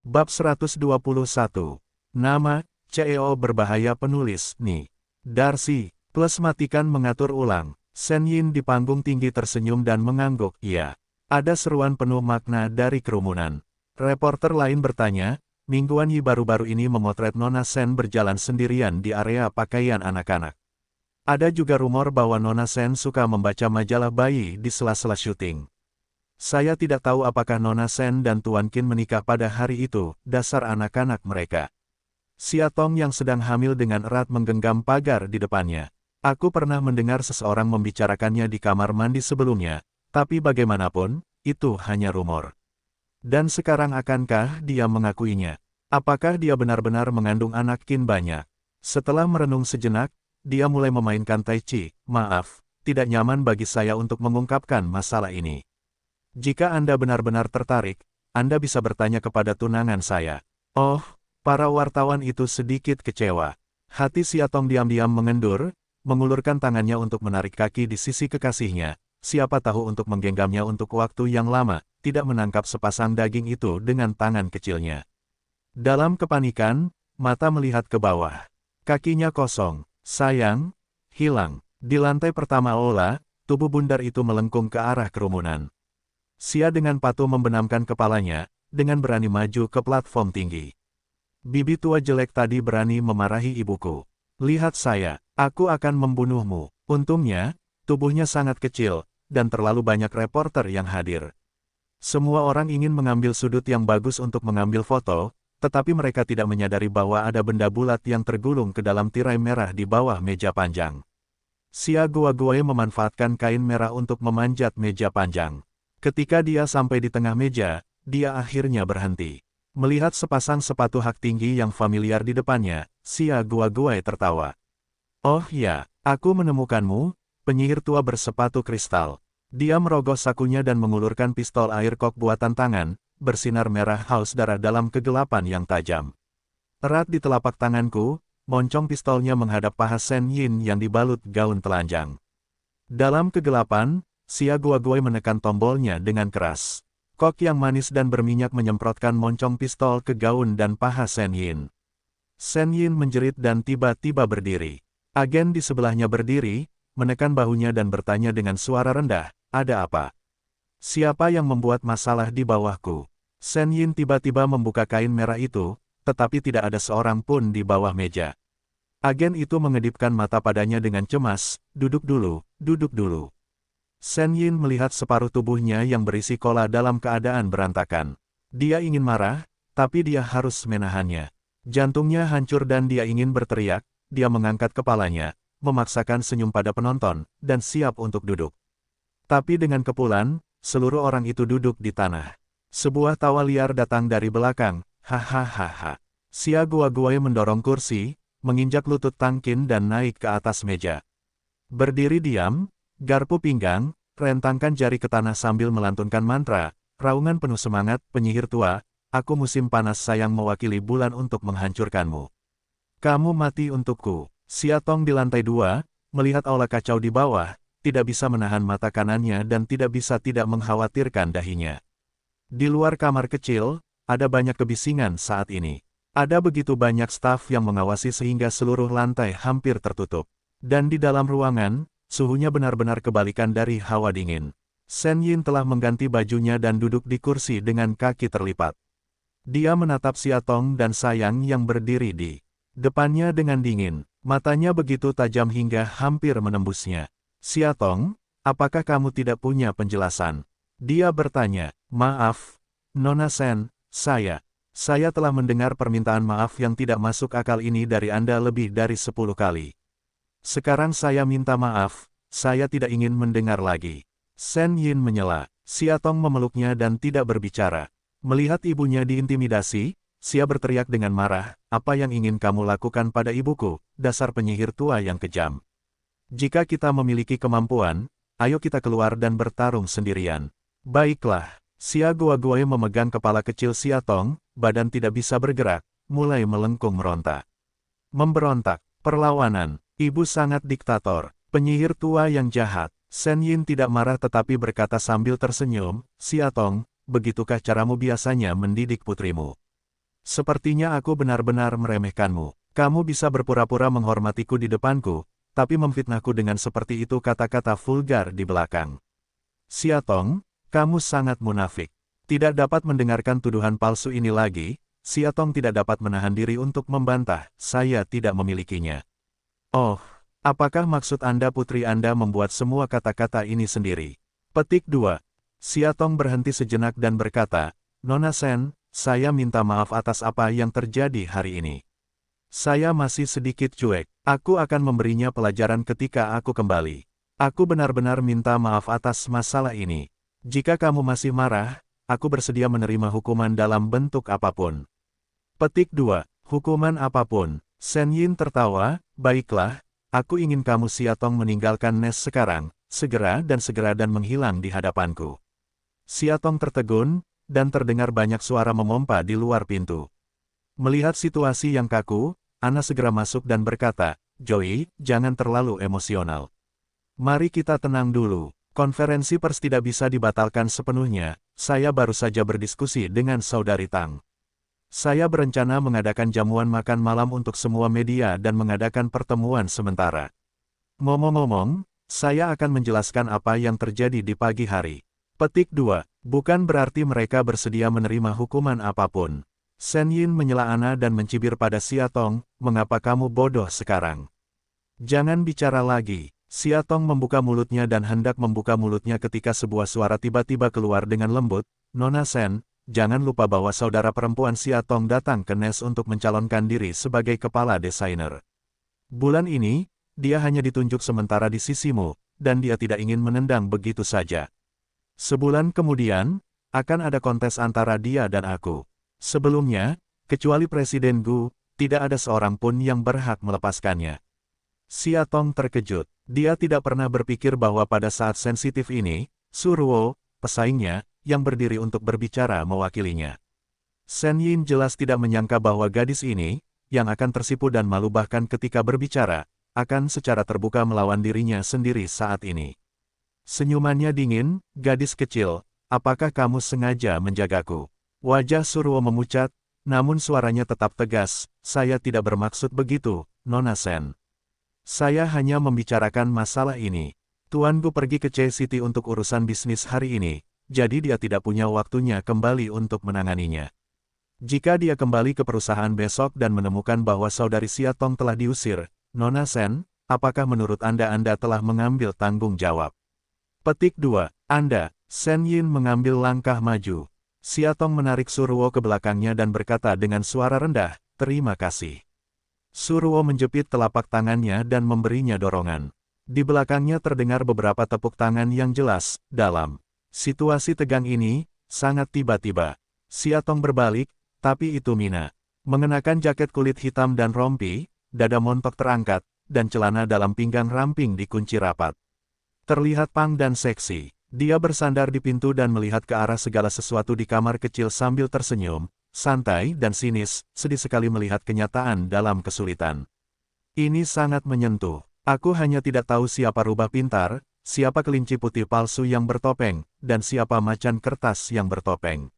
Bab 121. Nama, CEO berbahaya penulis, Ni. Darcy, plus matikan mengatur ulang. Shen Yin di panggung tinggi tersenyum dan mengangguk, iya. Ada seruan penuh makna dari kerumunan. Reporter lain bertanya, mingguan Yi baru-baru ini memotret Nona Shen berjalan sendirian di area pakaian anak-anak. Ada juga rumor bahwa Nona Shen suka membaca majalah bayi di sela-sela syuting. Saya tidak tahu apakah Nona Shen dan Tuan Qin menikah pada hari itu, dasar anak-anak mereka. Xia Tong yang sedang hamil dengan erat menggenggam pagar di depannya. Aku pernah mendengar seseorang membicarakannya di kamar mandi sebelumnya, tapi bagaimanapun, itu hanya rumor. Dan sekarang akankah dia mengakuinya? Apakah dia benar-benar mengandung anak Qin banyak? Setelah merenung sejenak, dia mulai memainkan Tai Chi. Maaf, tidak nyaman bagi saya untuk mengungkapkan masalah ini. Jika Anda benar-benar tertarik, Anda bisa bertanya kepada tunangan saya. Oh, para wartawan itu sedikit kecewa. Hati Xia Tong diam-diam mengendur, mengulurkan tangannya untuk menarik kaki di sisi kekasihnya. Siapa tahu untuk menggenggamnya untuk waktu yang lama, tidak menangkap sepasang daging itu dengan tangan kecilnya. Dalam kepanikan, mata melihat ke bawah. Kakinya kosong. Sayang, hilang. Di lantai pertama aula, tubuh bundar itu melengkung ke arah kerumunan. Xia dengan patuh membenamkan kepalanya, dengan berani maju ke platform tinggi. Bibi tua jelek tadi berani memarahi ibuku. Lihat saya, aku akan membunuhmu. Untungnya, tubuhnya sangat kecil, dan terlalu banyak reporter yang hadir. Semua orang ingin mengambil sudut yang bagus untuk mengambil foto, tetapi mereka tidak menyadari bahwa ada benda bulat yang tergulung ke dalam tirai merah di bawah meja panjang. Xia Guoguo memanfaatkan kain merah untuk memanjat meja panjang. Ketika dia sampai di tengah meja, dia akhirnya berhenti. Melihat sepasang sepatu hak tinggi yang familiar di depannya, Xia Guoguo tertawa. Oh ya, aku menemukanmu, penyihir tua bersepatu kristal. Dia merogoh sakunya dan mengulurkan pistol air kok buatan tangan, bersinar merah haus darah dalam kegelapan yang tajam. Erat di telapak tanganku, moncong pistolnya menghadap paha Shen Yin yang dibalut gaun telanjang. Dalam kegelapan, Xia Guoguo menekan tombolnya dengan keras. Kok yang manis dan berminyak menyemprotkan moncong pistol ke gaun dan paha Shen Yin. Shen Yin menjerit dan tiba-tiba berdiri. Agen di sebelahnya berdiri, menekan bahunya dan bertanya dengan suara rendah, ada apa? Siapa yang membuat masalah di bawahku? Shen Yin tiba-tiba membuka kain merah itu, tetapi tidak ada seorang pun di bawah meja. Agen itu mengedipkan mata padanya dengan cemas, duduk dulu, duduk dulu. Shen Yin melihat separuh tubuhnya yang berisi kola dalam keadaan berantakan. Dia ingin marah, tapi dia harus menahannya. Jantungnya hancur dan dia ingin berteriak, dia mengangkat kepalanya, memaksakan senyum pada penonton, dan siap untuk duduk. Tapi dengan kepulan, seluruh orang itu duduk di tanah. Sebuah tawa liar datang dari belakang, hahaha. Xia Guoguo mendorong kursi, menginjak lutut Tang Qin dan naik ke atas meja. Berdiri diam, garpu pinggang, rentangkan jari ke tanah sambil melantunkan mantra, raungan penuh semangat, penyihir tua, aku musim panas sayang mewakili bulan untuk menghancurkanmu. Kamu mati untukku. Xia Tong di lantai 2, melihat aula kacau di bawah, tidak bisa menahan mata kanannya dan tidak bisa tidak mengkhawatirkan dahinya. Di luar kamar kecil, ada banyak kebisingan saat ini. Ada begitu banyak staf yang mengawasi sehingga seluruh lantai hampir tertutup. Dan di dalam ruangan, suhunya benar-benar kebalikan dari hawa dingin. Shen Yin telah mengganti bajunya dan duduk di kursi dengan kaki terlipat. Dia menatap Xia Tong dan Sayang yang berdiri di depannya dengan dingin. Matanya begitu tajam hingga hampir menembusnya. Xia Tong, apakah kamu tidak punya penjelasan? Dia bertanya, maaf, Nona Shen, saya telah mendengar permintaan maaf yang tidak masuk akal ini dari Anda lebih dari 10 kali. Sekarang saya minta maaf, saya tidak ingin mendengar lagi. Shen Yin menyela. Xia Tong memeluknya dan tidak berbicara. Melihat ibunya diintimidasi, Xia berteriak dengan marah, apa yang ingin kamu lakukan pada ibuku, dasar penyihir tua yang kejam. Jika kita memiliki kemampuan, ayo kita keluar dan bertarung sendirian. Baiklah, Xia Guoguo memegang kepala kecil Xia Tong, badan tidak bisa bergerak, mulai melengkung meronta. Memberontak, perlawanan. Ibu sangat diktator, penyihir tua yang jahat. Shen Yin tidak marah tetapi berkata sambil tersenyum, Xia Tong, begitukah caramu biasanya mendidik putrimu? Sepertinya aku benar-benar meremehkanmu. Kamu bisa berpura-pura menghormatiku di depanku, tapi memfitnahku dengan seperti itu, kata-kata vulgar di belakang. Siatong, kamu sangat munafik. Tidak dapat mendengarkan tuduhan palsu ini lagi, Siatong tidak dapat menahan diri untuk membantah, saya tidak memilikinya. Oh, apakah maksud Anda putri Anda membuat semua kata-kata ini sendiri? Petik 2. Siatong berhenti sejenak dan berkata, Nona Sen, saya minta maaf atas apa yang terjadi hari ini. Saya masih sedikit cuek. Aku akan memberinya pelajaran ketika aku kembali. Aku benar-benar minta maaf atas masalah ini. Jika kamu masih marah, aku bersedia menerima hukuman dalam bentuk apapun. Petik 2. Hukuman apapun. Sen Yin tertawa, baiklah, aku ingin kamu Siatong meninggalkan Nes sekarang, segera dan menghilang di hadapanku. Siatong tertegun, dan terdengar banyak suara memompa di luar pintu. Melihat situasi yang kaku, Ana segera masuk dan berkata, Joey, jangan terlalu emosional. Mari kita tenang dulu. Konferensi pers tidak bisa dibatalkan sepenuhnya, saya baru saja berdiskusi dengan Saudari Tang. Saya berencana mengadakan jamuan makan malam untuk semua media dan mengadakan pertemuan sementara. Ngomong-ngomong, saya akan menjelaskan apa yang terjadi di pagi hari. Petik 2. Bukan berarti mereka bersedia menerima hukuman apapun. Sen Yin menyela Ana dan mencibir pada Siatong, mengapa kamu bodoh sekarang? Jangan bicara lagi. Siatong membuka mulutnya dan hendak membuka mulutnya ketika sebuah suara tiba-tiba keluar dengan lembut, Nona Sen, jangan lupa bahwa saudara perempuan Siatong datang ke Nes untuk mencalonkan diri sebagai kepala desainer. Bulan ini, dia hanya ditunjuk sementara di sisimu, dan dia tidak ingin menendang begitu saja. Sebulan kemudian, akan ada kontes antara dia dan aku. Sebelumnya, kecuali Presiden Gu, tidak ada seorang pun yang berhak melepaskannya. Siatong terkejut. Dia tidak pernah berpikir bahwa pada saat sensitif ini, Suruo, pesaingnya, yang berdiri untuk berbicara mewakilinya. Sen Yin jelas tidak menyangka bahwa gadis ini, yang akan tersipu dan malu bahkan ketika berbicara, akan secara terbuka melawan dirinya sendiri saat ini. Senyumannya dingin, gadis kecil, apakah kamu sengaja menjagaku? Wajah Suruo memucat, namun suaranya tetap tegas, saya tidak bermaksud begitu, Nona Sen. Saya hanya membicarakan masalah ini. Tuanku pergi ke C-City untuk urusan bisnis hari ini, jadi dia tidak punya waktunya kembali untuk menanganinya. Jika dia kembali ke perusahaan besok dan menemukan bahwa saudari Siatong telah diusir, Nona Sen, apakah menurut Anda telah mengambil tanggung jawab? Petik 2. Anda, Sen Yin mengambil langkah maju. Siatong menarik Suruo ke belakangnya dan berkata dengan suara rendah, terima kasih. Suruo menjepit telapak tangannya dan memberinya dorongan. Di belakangnya terdengar beberapa tepuk tangan yang jelas, dalam. Situasi tegang ini, sangat tiba-tiba. Siatong berbalik, tapi itu Mina. Mengenakan jaket kulit hitam dan rompi, dada montok terangkat, dan celana dalam pinggang ramping dikunci rapat. Terlihat pang dan seksi. Dia bersandar di pintu dan melihat ke arah segala sesuatu di kamar kecil sambil tersenyum, santai dan sinis, sedih sekali melihat kenyataan dalam kesulitan. Ini sangat menyentuh. Aku hanya tidak tahu siapa rubah pintar, siapa kelinci putih palsu yang bertopeng, dan siapa macan kertas yang bertopeng.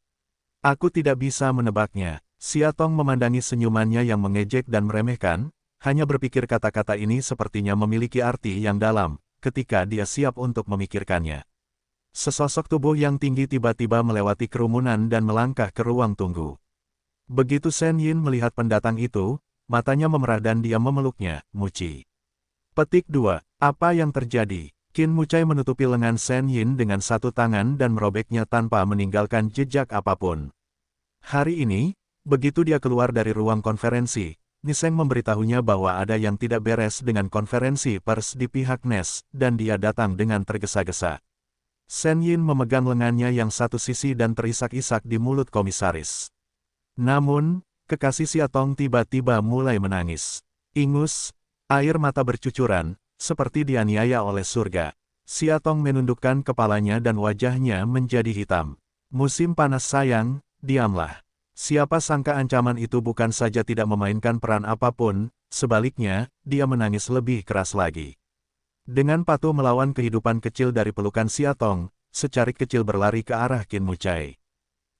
Aku tidak bisa menebaknya. Siatong memandangi senyumannya yang mengejek dan meremehkan, hanya berpikir kata-kata ini sepertinya memiliki arti yang dalam, ketika dia siap untuk memikirkannya. Sesosok tubuh yang tinggi tiba-tiba melewati kerumunan dan melangkah ke ruang tunggu. Begitu Sen Yin melihat pendatang itu, matanya memerah dan dia memeluknya, Muci. Petik 2. Apa yang terjadi? Qin Mucai menutupi lengan Sen Yin dengan satu tangan dan merobeknya tanpa meninggalkan jejak apapun. Hari ini, begitu dia keluar dari ruang konferensi, Niseng memberitahunya bahwa ada yang tidak beres dengan konferensi pers di pihak Nes, dan dia datang dengan tergesa-gesa. Sen Yin memegang lengannya yang satu sisi dan terisak-isak di mulut komisaris. Namun, kekasih Siatong tiba-tiba mulai menangis. Ingus, air mata bercucuran, seperti dianiaya oleh surga. Siatong menundukkan kepalanya dan wajahnya menjadi hitam. Musim panas sayang, diamlah. Siapa sangka ancaman itu bukan saja tidak memainkan peran apapun, sebaliknya, dia menangis lebih keras lagi. Dengan patuh melawan kehidupan kecil dari pelukan Siatong, secarik kecil berlari ke arah Qin Mucai.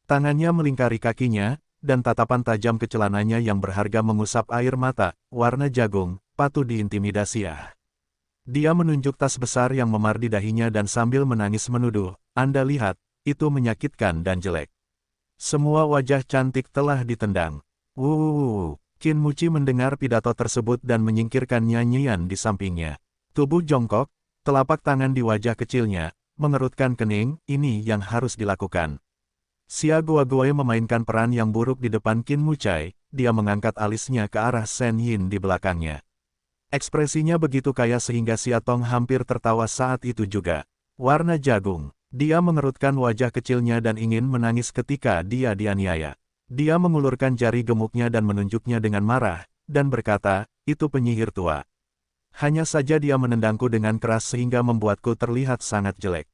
Tangannya melingkari kakinya, dan tatapan tajam ke celananya yang berharga mengusap air mata, warna jagung, patut diintimidasi ya. Dia menunjuk tas besar yang memar di dahinya dan sambil menangis menuduh, Anda lihat, itu menyakitkan dan jelek. Semua wajah cantik telah ditendang. Qin Muci mendengar pidato tersebut dan menyingkirkan nyanyian di sampingnya. Tubuh jongkok, telapak tangan di wajah kecilnya, mengerutkan kening, ini yang harus dilakukan. Xia Guoguo memainkan peran yang buruk di depan Qin Mucai, dia mengangkat alisnya ke arah Shen Yin di belakangnya. Ekspresinya begitu kaya sehingga Xia Tong hampir tertawa saat itu juga. Warna jagung. Dia mengerutkan wajah kecilnya dan ingin menangis ketika dia dianiaya. Dia mengulurkan jari gemuknya dan menunjuknya dengan marah, dan berkata, itu penyihir tua. Hanya saja dia menendangku dengan keras sehingga membuatku terlihat sangat jelek.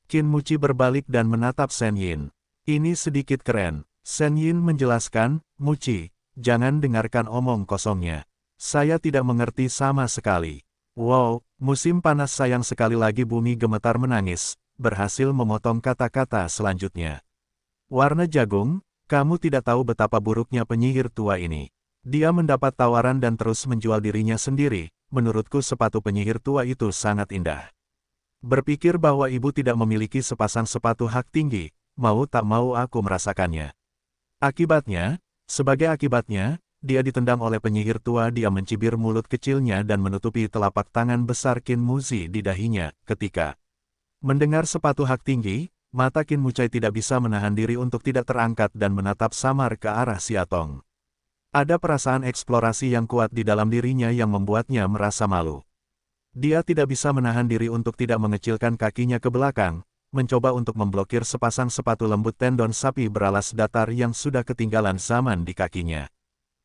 Qin Muci berbalik dan menatap Shen Yin. Ini sedikit keren. Shen Yin menjelaskan, Muci, jangan dengarkan omong kosongnya. Saya tidak mengerti sama sekali. Wow, musim panas sayang sekali lagi bumi gemetar menangis, berhasil memotong kata-kata selanjutnya. Warna jagung, kamu tidak tahu betapa buruknya penyihir tua ini. Dia mendapat tawaran dan terus menjual dirinya sendiri, menurutku sepatu penyihir tua itu sangat indah. Berpikir bahwa ibu tidak memiliki sepasang sepatu hak tinggi, mau tak mau aku merasakannya. Sebagai akibatnya, dia ditendang oleh penyihir tua. Dia mencibir mulut kecilnya dan menutupi telapak tangan besar Qin Muci di dahinya. Ketika mendengar sepatu hak tinggi, mata Qin Mucai tidak bisa menahan diri untuk tidak terangkat dan menatap samar ke arah Xia Tong. Ada perasaan eksplorasi yang kuat di dalam dirinya yang membuatnya merasa malu. Dia tidak bisa menahan diri untuk tidak mengecilkan kakinya ke belakang, mencoba untuk memblokir sepasang sepatu lembut tendon sapi beralas datar yang sudah ketinggalan zaman di kakinya.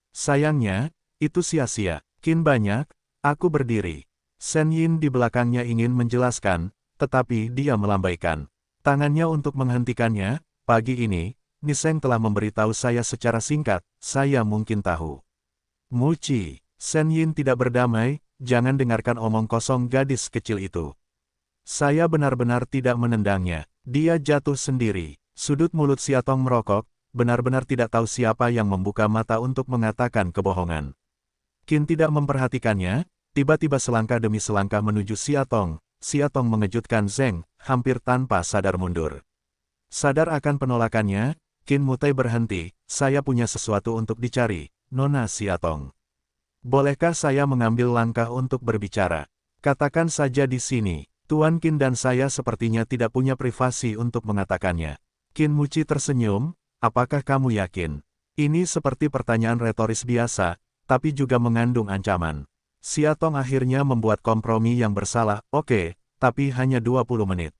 Sayangnya, itu sia-sia. Qin banyak, aku berdiri. Shen Yin di belakangnya ingin menjelaskan, tetapi dia melambaikan tangannya untuk menghentikannya. Pagi ini, Niseng telah memberitahu saya secara singkat, saya mungkin tahu. Muci, Shen Yin tidak berdamai, jangan dengarkan omong kosong gadis kecil itu. Saya benar-benar tidak menendangnya, dia jatuh sendiri. Sudut mulut Xia Tong merokok, benar-benar tidak tahu siapa yang membuka mata untuk mengatakan kebohongan. Qin tidak memperhatikannya, tiba-tiba selangkah demi selangkah menuju Xia Tong. Xia Tong mengejutkan Zeng, hampir tanpa sadar mundur. Sadar akan penolakannya, Qin Mucai berhenti, saya punya sesuatu untuk dicari, Nona Xia Tong. Bolehkah saya mengambil langkah untuk berbicara? Katakan saja di sini, Tuan Qin dan saya sepertinya tidak punya privasi untuk mengatakannya. Qin Muci tersenyum, apakah kamu yakin? Ini seperti pertanyaan retoris biasa, tapi juga mengandung ancaman. Xia Tong akhirnya membuat kompromi yang bersalah, oke, tapi hanya 20 menit.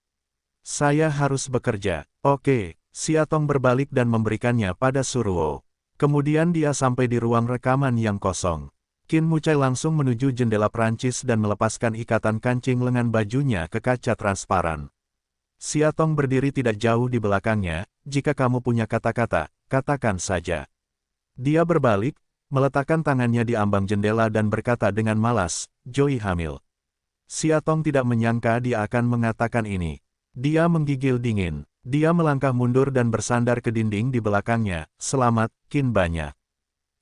Saya harus bekerja, oke. Xia Tong berbalik dan memberikannya pada Suruo. Kemudian dia sampai di ruang rekaman yang kosong. Qin Mucai langsung menuju jendela Prancis dan melepaskan ikatan kancing lengan bajunya ke kaca transparan. Xia Tong berdiri tidak jauh di belakangnya, jika kamu punya kata-kata, katakan saja. Dia berbalik, meletakkan tangannya di ambang jendela dan berkata dengan malas, Joey hamil. Xia Tong tidak menyangka dia akan mengatakan ini. Dia menggigil dingin. Dia melangkah mundur dan bersandar ke dinding di belakangnya, selamat, Qin banyak.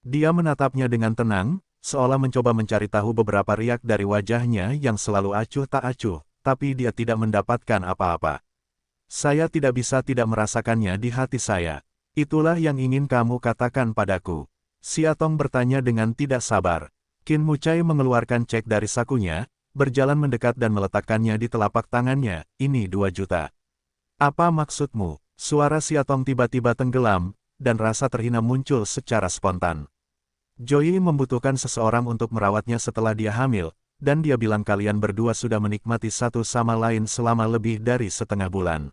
Dia menatapnya dengan tenang, seolah mencoba mencari tahu beberapa riak dari wajahnya yang selalu acuh tak acuh, tapi dia tidak mendapatkan apa-apa. Saya tidak bisa tidak merasakannya di hati saya. Itulah yang ingin kamu katakan padaku. Xia Tong bertanya dengan tidak sabar. Qin Mucai mengeluarkan cek dari sakunya, berjalan mendekat dan meletakkannya di telapak tangannya, ini 2 juta. Apa maksudmu? Suara Xia Tong tiba-tiba tenggelam, dan rasa terhina muncul secara spontan. Joey membutuhkan seseorang untuk merawatnya setelah dia hamil, dan dia bilang kalian berdua sudah menikmati satu sama lain selama lebih dari setengah bulan.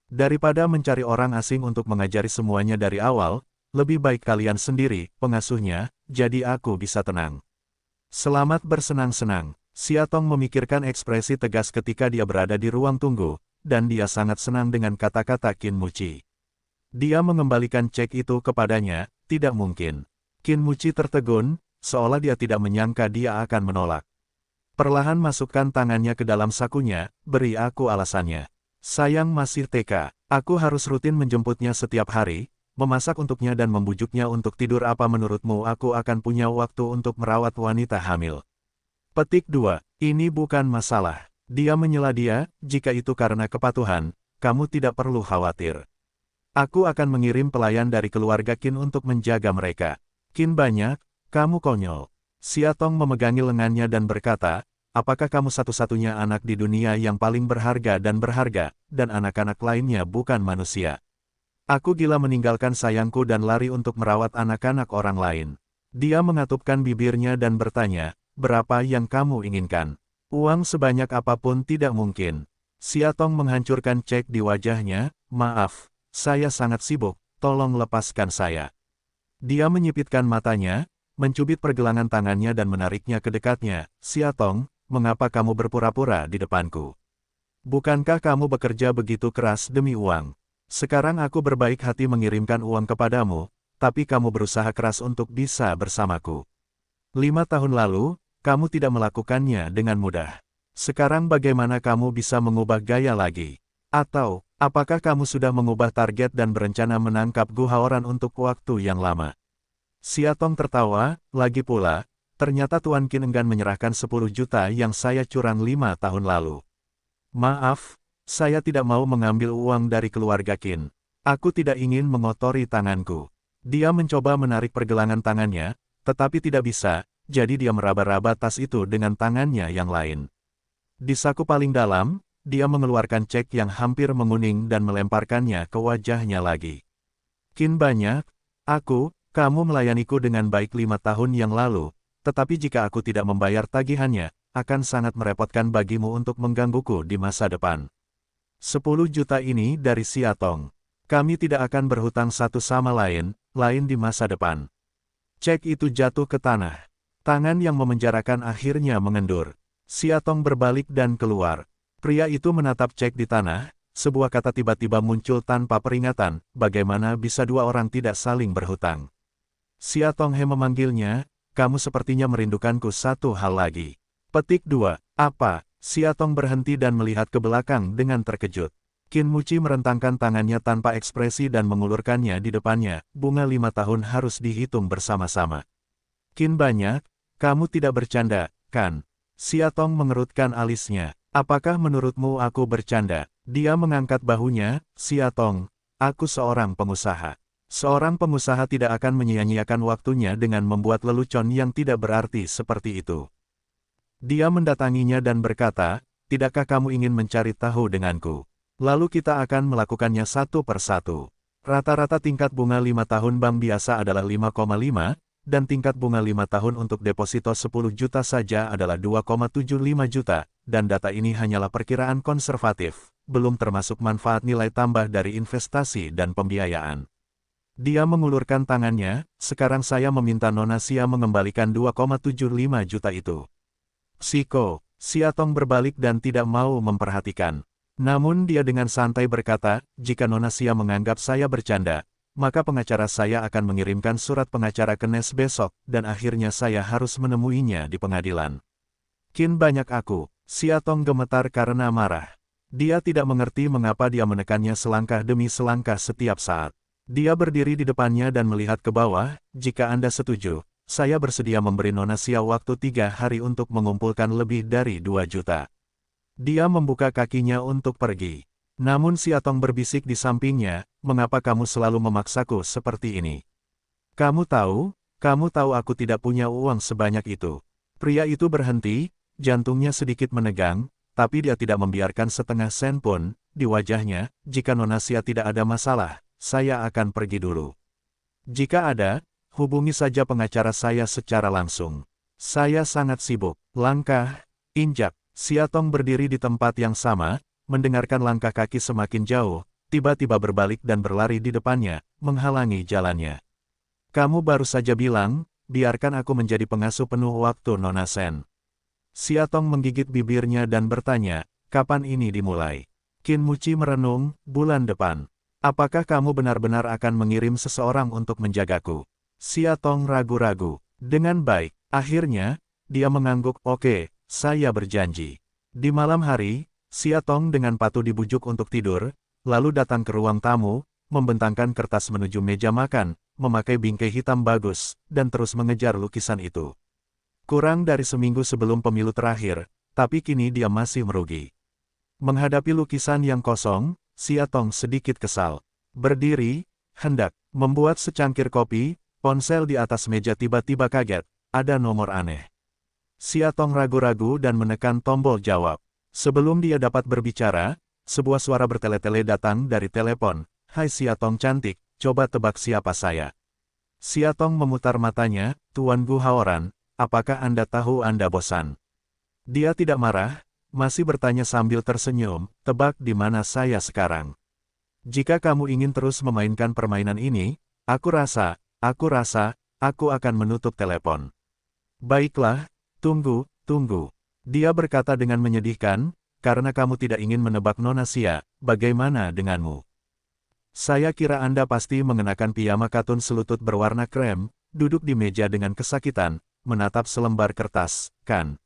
Daripada mencari orang asing untuk mengajari semuanya dari awal, lebih baik kalian sendiri, pengasuhnya, jadi aku bisa tenang. Selamat bersenang-senang. Xia Tong memikirkan ekspresi tegas ketika dia berada di ruang tunggu, dan dia sangat senang dengan kata-kata Qin Muci. Dia mengembalikan cek itu kepadanya, tidak mungkin. Qin Muci tertegun, seolah dia tidak menyangka dia akan menolak. Perlahan masukkan tangannya ke dalam sakunya, beri aku alasannya. Sayang masih TK, aku harus rutin menjemputnya setiap hari, memasak untuknya dan membujuknya untuk tidur. Apa menurutmu aku akan punya waktu untuk merawat wanita hamil? Petik 2. Ini bukan masalah. Dia menyela dia, jika itu karena kepatuhan, kamu tidak perlu khawatir. Aku akan mengirim pelayan dari keluarga Qin untuk menjaga mereka. Qin banyak, kamu konyol. Xiatong memegangi lengannya dan berkata, apakah kamu satu-satunya anak di dunia yang paling berharga, dan anak-anak lainnya bukan manusia? Aku gila meninggalkan sayangku dan lari untuk merawat anak-anak orang lain. Dia mengatupkan bibirnya dan bertanya, berapa yang kamu inginkan? Uang sebanyak apapun tidak mungkin. Xiatong menghancurkan cek di wajahnya, maaf, saya sangat sibuk, tolong lepaskan saya. Dia menyipitkan matanya, mencubit pergelangan tangannya dan menariknya ke dekatnya. Xiatong, mengapa kamu berpura-pura di depanku? Bukankah kamu bekerja begitu keras demi uang? Sekarang aku berbaik hati mengirimkan uang kepadamu, tapi kamu berusaha keras untuk bisa bersamaku. 5 tahun lalu, kamu tidak melakukannya dengan mudah. Sekarang bagaimana kamu bisa mengubah gaya lagi? Atau, apakah kamu sudah mengubah target dan berencana menangkap Gu Haoran untuk waktu yang lama? Xiatong tertawa, lagi pula, ternyata Tuan Qin enggan menyerahkan 10 juta yang saya curang 5 tahun lalu. Maaf, saya tidak mau mengambil uang dari keluarga Qin. Aku tidak ingin mengotori tanganku. Dia mencoba menarik pergelangan tangannya, tetapi tidak bisa, jadi dia meraba-raba tas itu dengan tangannya yang lain. Di saku paling dalam, dia mengeluarkan cek yang hampir menguning dan melemparkannya ke wajahnya lagi. Qin banyak, kamu melayaniku dengan baik 5 tahun yang lalu, tetapi jika aku tidak membayar tagihannya, akan sangat merepotkan bagimu untuk menggangguku di masa depan. 10 juta ini dari Xiatong. Kami tidak akan berhutang satu sama lain di masa depan. Cek itu jatuh ke tanah. Tangan yang memenjarakan akhirnya mengendur. Xiatong berbalik dan keluar. Pria itu menatap cek di tanah, sebuah kata tiba-tiba muncul tanpa peringatan, bagaimana bisa dua orang tidak saling berhutang. Xiatong He memanggilnya, kamu sepertinya merindukanku. Satu hal lagi. Petik 2. Apa? Xiatong berhenti dan melihat ke belakang dengan terkejut. Qin Muci merentangkan tangannya tanpa ekspresi dan mengulurkannya di depannya, bunga 5 tahun harus dihitung bersama-sama. Qin banyak, kamu tidak bercanda, kan? Xiatong mengerutkan alisnya. Apakah menurutmu aku bercanda? Dia mengangkat bahunya, Xiatong, aku seorang pengusaha. Seorang pengusaha tidak akan menyia-nyiakan waktunya dengan membuat lelucon yang tidak berarti seperti itu. Dia mendatanginya dan berkata, tidakkah kamu ingin mencari tahu denganku? Lalu kita akan melakukannya satu persatu. Rata-rata tingkat bunga 5 tahun bank biasa adalah 5,5, dan tingkat bunga 5 tahun untuk deposito 10 juta saja adalah 2,75 juta, dan data ini hanyalah perkiraan konservatif, belum termasuk manfaat nilai tambah dari investasi dan pembiayaan. Dia mengulurkan tangannya, sekarang saya meminta Nona Xia mengembalikan 2,75 juta itu. Xiatong berbalik dan tidak mau memperhatikan. Namun dia dengan santai berkata, jika Nona Xia menganggap saya bercanda, maka pengacara saya akan mengirimkan surat pengacara ke Nes besok, dan akhirnya saya harus menemuinya di pengadilan. Qin banyak aku. Xiatong gemetar karena marah. Dia tidak mengerti mengapa dia menekannya selangkah demi selangkah setiap saat. Dia berdiri di depannya dan melihat ke bawah, jika Anda setuju, saya bersedia memberi Nona Xia waktu 3 hari untuk mengumpulkan lebih dari 2 juta. Dia membuka kakinya untuk pergi. Namun Xiatong berbisik di sampingnya, mengapa kamu selalu memaksaku seperti ini? Kamu tahu aku tidak punya uang sebanyak itu. Pria itu berhenti, jantungnya sedikit menegang, tapi dia tidak membiarkan setengah sen pun di wajahnya. Jika Nona Xia tidak ada masalah, saya akan pergi dulu. Jika ada, hubungi saja pengacara saya secara langsung. Saya sangat sibuk. Langkah, injak. Xiatong berdiri di tempat yang sama, mendengarkan langkah kaki semakin jauh, tiba-tiba berbalik dan berlari di depannya, menghalangi jalannya. Kamu baru saja bilang, biarkan aku menjadi pengasuh penuh waktu Nona Sen. Xiatong menggigit bibirnya dan bertanya, kapan ini dimulai? Qin Muci merenung, bulan depan. Apakah kamu benar-benar akan mengirim seseorang untuk menjagaku? Xiatong ragu-ragu. Dengan baik. Akhirnya, dia mengangguk, oke, saya berjanji. Di malam hari, Xiatong dengan patuh dibujuk untuk tidur, lalu datang ke ruang tamu, membentangkan kertas menuju meja makan, memakai bingkai hitam bagus, dan terus mengejar lukisan itu. Kurang dari seminggu sebelum pemilu terakhir, tapi kini dia masih merugi. Menghadapi lukisan yang kosong, Xia Tong sedikit kesal. Berdiri, hendak membuat secangkir kopi, ponsel di atas meja tiba-tiba kaget, ada nomor aneh. Xia Tong ragu-ragu dan menekan tombol jawab. Sebelum dia dapat berbicara, sebuah suara bertele-tele datang dari telepon. Hai Xia Tong cantik, coba tebak siapa saya. Xia Tong memutar matanya, Tuan Gu Haoran, apakah Anda tahu Anda bosan? Dia tidak marah, masih bertanya sambil tersenyum, tebak di mana saya sekarang. Jika kamu ingin terus memainkan permainan ini, aku rasa, aku akan menutup telepon. Baiklah, tunggu. Dia berkata dengan menyedihkan, karena kamu tidak ingin menebak Nona Xia, bagaimana denganmu? Saya kira Anda pasti mengenakan piyama katun selutut berwarna krem, duduk di meja dengan kesakitan, menatap selembar kertas, kan?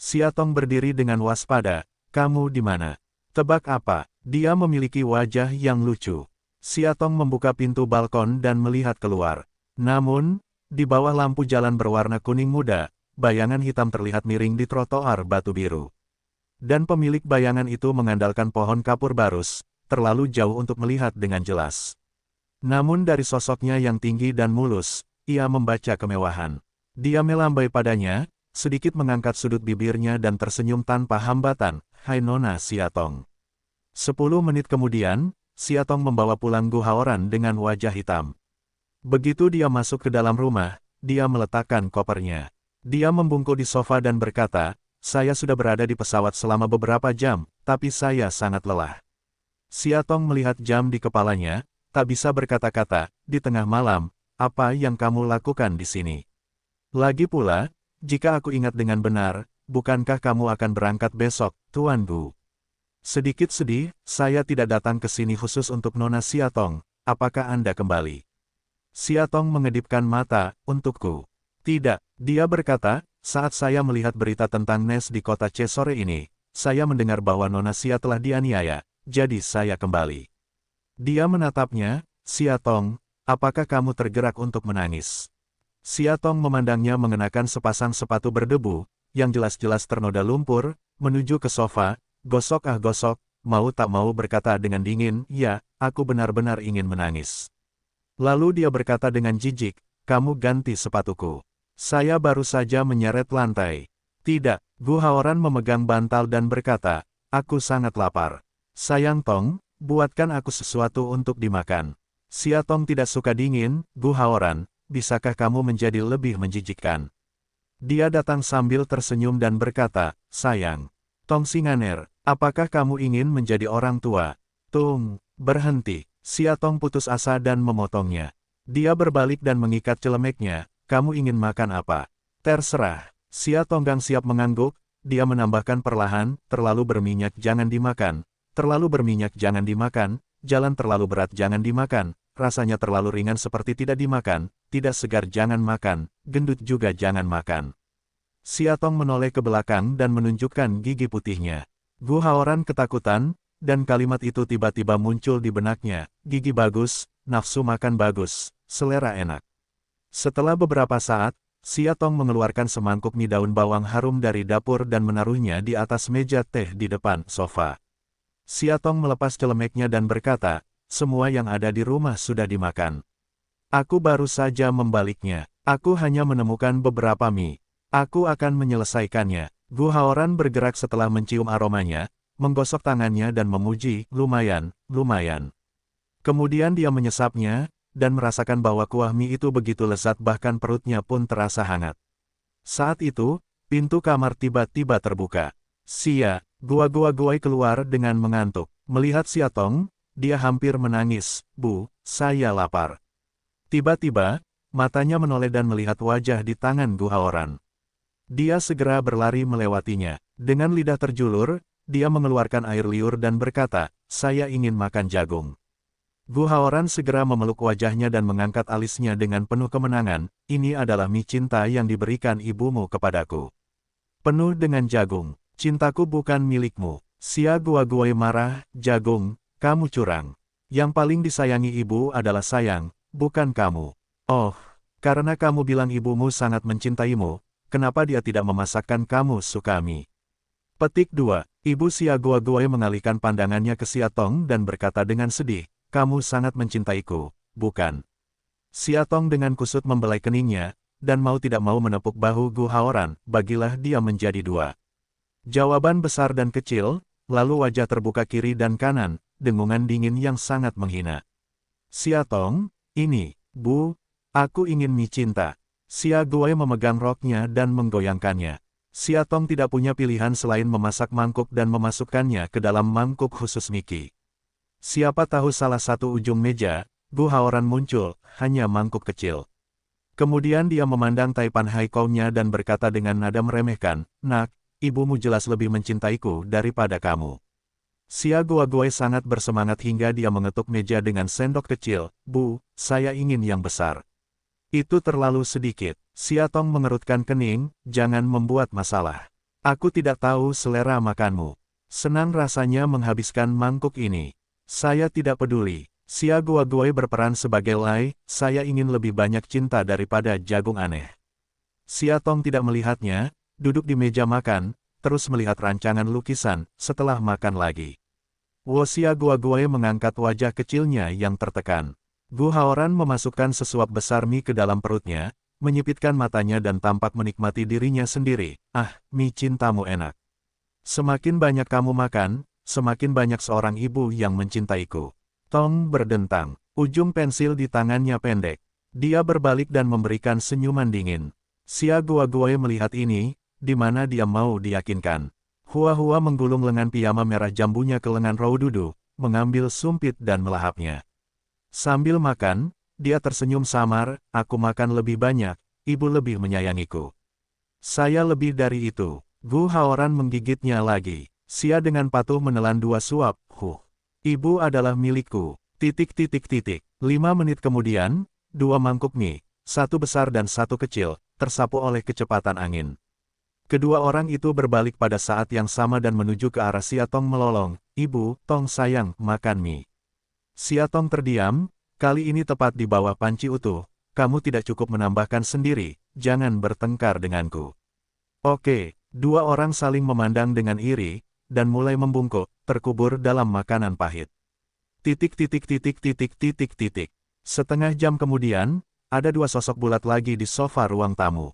Xia Tong berdiri dengan waspada, kamu di mana? Tebak apa? Dia memiliki wajah yang lucu. Xia Tong membuka pintu balkon dan melihat keluar. Namun, di bawah lampu jalan berwarna kuning muda, bayangan hitam terlihat miring di trotoar batu biru. Dan pemilik bayangan itu mengandalkan pohon kapur barus, terlalu jauh untuk melihat dengan jelas. Namun dari sosoknya yang tinggi dan mulus, ia membaca kemewahan. Dia melambai padanya, sedikit mengangkat sudut bibirnya dan tersenyum tanpa hambatan, Hai Nona Xia Tong. 10 menit kemudian, Xia Tong membawa pulang Gu Haoran dengan wajah hitam. Begitu dia masuk ke dalam rumah, dia meletakkan kopernya. Dia membungkuk di sofa dan berkata, saya sudah berada di pesawat selama beberapa jam, tapi saya sangat lelah. Xia Tong melihat jam di kepalanya, tak bisa berkata-kata, di tengah malam, apa yang kamu lakukan di sini? Lagi pula, jika aku ingat dengan benar, bukankah kamu akan berangkat besok, Tuan Gu? Sedikit sedih, saya tidak datang ke sini khusus untuk Nona Xia Tong, apakah Anda kembali? Xia Tong mengedipkan mata, untukku. Tidak, dia berkata, saat saya melihat berita tentang Nes di kota C sore ini, saya mendengar bahwa Nona Xia telah dianiaya, jadi saya kembali. Dia menatapnya, Xia Tong, apakah kamu tergerak untuk menangis? Xia Tong memandangnya mengenakan sepasang sepatu berdebu, yang jelas-jelas ternoda lumpur, menuju ke sofa, gosok, mau tak mau berkata dengan dingin, ya, aku benar-benar ingin menangis. Lalu dia berkata dengan jijik, kamu ganti sepatuku. Saya baru saja menyeret lantai. Tidak, Gu Haoran memegang bantal dan berkata, aku sangat lapar. Sayang Tong, buatkan aku sesuatu untuk dimakan. Xia Tong tidak suka dingin, Gu Haoran, bisakah kamu menjadi lebih menjijikkan? Dia datang sambil tersenyum dan berkata, sayang. Tong Singaner, apakah kamu ingin menjadi orang tua? Tung, berhenti. Xia Tong putus asa dan memotongnya. Dia berbalik dan mengikat celemeknya, kamu ingin makan apa? Terserah. Xia Tonggang siap mengangguk, dia menambahkan perlahan, terlalu berminyak jangan dimakan, terlalu berminyak jangan dimakan, jalan terlalu berat jangan dimakan, rasanya terlalu ringan seperti tidak dimakan, tidak segar jangan makan, gendut juga jangan makan. Xia Tong menoleh ke belakang dan menunjukkan gigi putihnya. Gu Haoran ketakutan, dan kalimat itu tiba-tiba muncul di benaknya, gigi bagus, nafsu makan bagus, selera enak. Setelah beberapa saat, Xia Tong mengeluarkan semangkuk mie daun bawang harum dari dapur dan menaruhnya di atas meja teh di depan sofa. Xia Tong melepas celemeknya dan berkata, semua yang ada di rumah sudah dimakan. Aku baru saja membaliknya. Aku hanya menemukan beberapa mie. Aku akan menyelesaikannya. Gu Haoran bergerak setelah mencium aromanya, menggosok tangannya dan memuji, lumayan. Kemudian dia menyesapnya, dan merasakan bahwa kuah mie itu begitu lezat bahkan perutnya pun terasa hangat. Saat itu, pintu kamar tiba-tiba terbuka. Xia, Gua keluar dengan mengantuk. Melihat Xia Tong, dia hampir menangis, Bu, saya lapar. Tiba-tiba, matanya menoleh dan melihat wajah di tangan Gu Haoran. Dia segera berlari melewatinya. Dengan lidah terjulur, dia mengeluarkan air liur dan berkata, saya ingin makan jagung. Gu Haoran segera memeluk wajahnya dan mengangkat alisnya dengan penuh kemenangan, ini adalah mie cinta yang diberikan ibumu kepadaku. Penuh dengan jagung, cintaku bukan milikmu. Xia Guoguai marah, jagung, kamu curang. Yang paling disayangi ibu adalah sayang, bukan kamu. Oh, karena kamu bilang ibumu sangat mencintaimu, kenapa dia tidak memasakkan kamu suka mie? Petik 2. Ibu Xia Guoguai mengalihkan pandangannya ke Xia Tong dan berkata dengan sedih, kamu sangat mencintaiku, bukan? Xia Tong dengan kusut membelai keningnya, dan mau tidak mau menepuk bahu Gu Haoran, bagilah dia menjadi dua. Jawaban besar dan kecil, lalu wajah terbuka kiri dan kanan, dengungan dingin yang sangat menghina. Xia Tong, ini, Bu, aku ingin mie cinta. Xia Guoguai memegang roknya dan menggoyangkannya. Xia Tong tidak punya pilihan selain memasak mangkuk dan memasukkannya ke dalam mangkuk khusus Miki. Siapa tahu salah satu ujung meja, Gu Haoran muncul, hanya mangkuk kecil. Kemudian dia memandang Taipan Haikounya dan berkata dengan nada meremehkan, nak, ibumu jelas lebih mencintaiku daripada kamu. Xia Guoguai sangat bersemangat hingga dia mengetuk meja dengan sendok kecil, Bu, saya ingin yang besar. Itu terlalu sedikit. Xia Tong mengerutkan kening, jangan membuat masalah. Aku tidak tahu selera makanmu. Senang rasanya menghabiskan mangkuk ini. Saya tidak peduli. Xia Guoguai berperan sebagai Lai, saya ingin lebih banyak cinta daripada jagung aneh. Xia Tong tidak melihatnya, duduk di meja makan, terus melihat rancangan lukisan, setelah makan lagi. Xia Guoguai mengangkat wajah kecilnya yang tertekan. Gu Haoran memasukkan sesuap besar mie ke dalam perutnya, menyipitkan matanya dan tampak menikmati dirinya sendiri. Ah, mie cintamu enak. Semakin banyak kamu makan, semakin banyak seorang ibu yang mencintaiku. Tong berdentang. Ujung pensil di tangannya pendek. Dia berbalik dan memberikan senyuman dingin. Xia Guoguai melihat ini, di mana dia mau diyakinkan. Hua-hua menggulung lengan piyama merah jambunya ke lengan Roududu, mengambil sumpit dan melahapnya. Sambil makan, dia tersenyum samar, aku makan lebih banyak, ibu lebih menyayangiku. Saya lebih dari itu. Gu Haoran menggigitnya lagi. Xia dengan patuh menelan 2 suap, Ibu adalah milikku. 5 menit kemudian, 2 mangkuk mie, 1 besar dan 1 kecil, tersapu oleh kecepatan angin. Kedua orang itu berbalik pada saat yang sama dan menuju ke arah Xia Tong melolong, Ibu, Tong sayang, makan mie. Xia Tong terdiam, kali ini tepat di bawah panci utuh, kamu tidak cukup menambahkan sendiri, jangan bertengkar denganku. Oke, 2 orang saling memandang dengan iri, dan mulai membungkuk, terkubur dalam makanan pahit. Setengah jam kemudian, ada 2 sosok bulat lagi di sofa ruang tamu.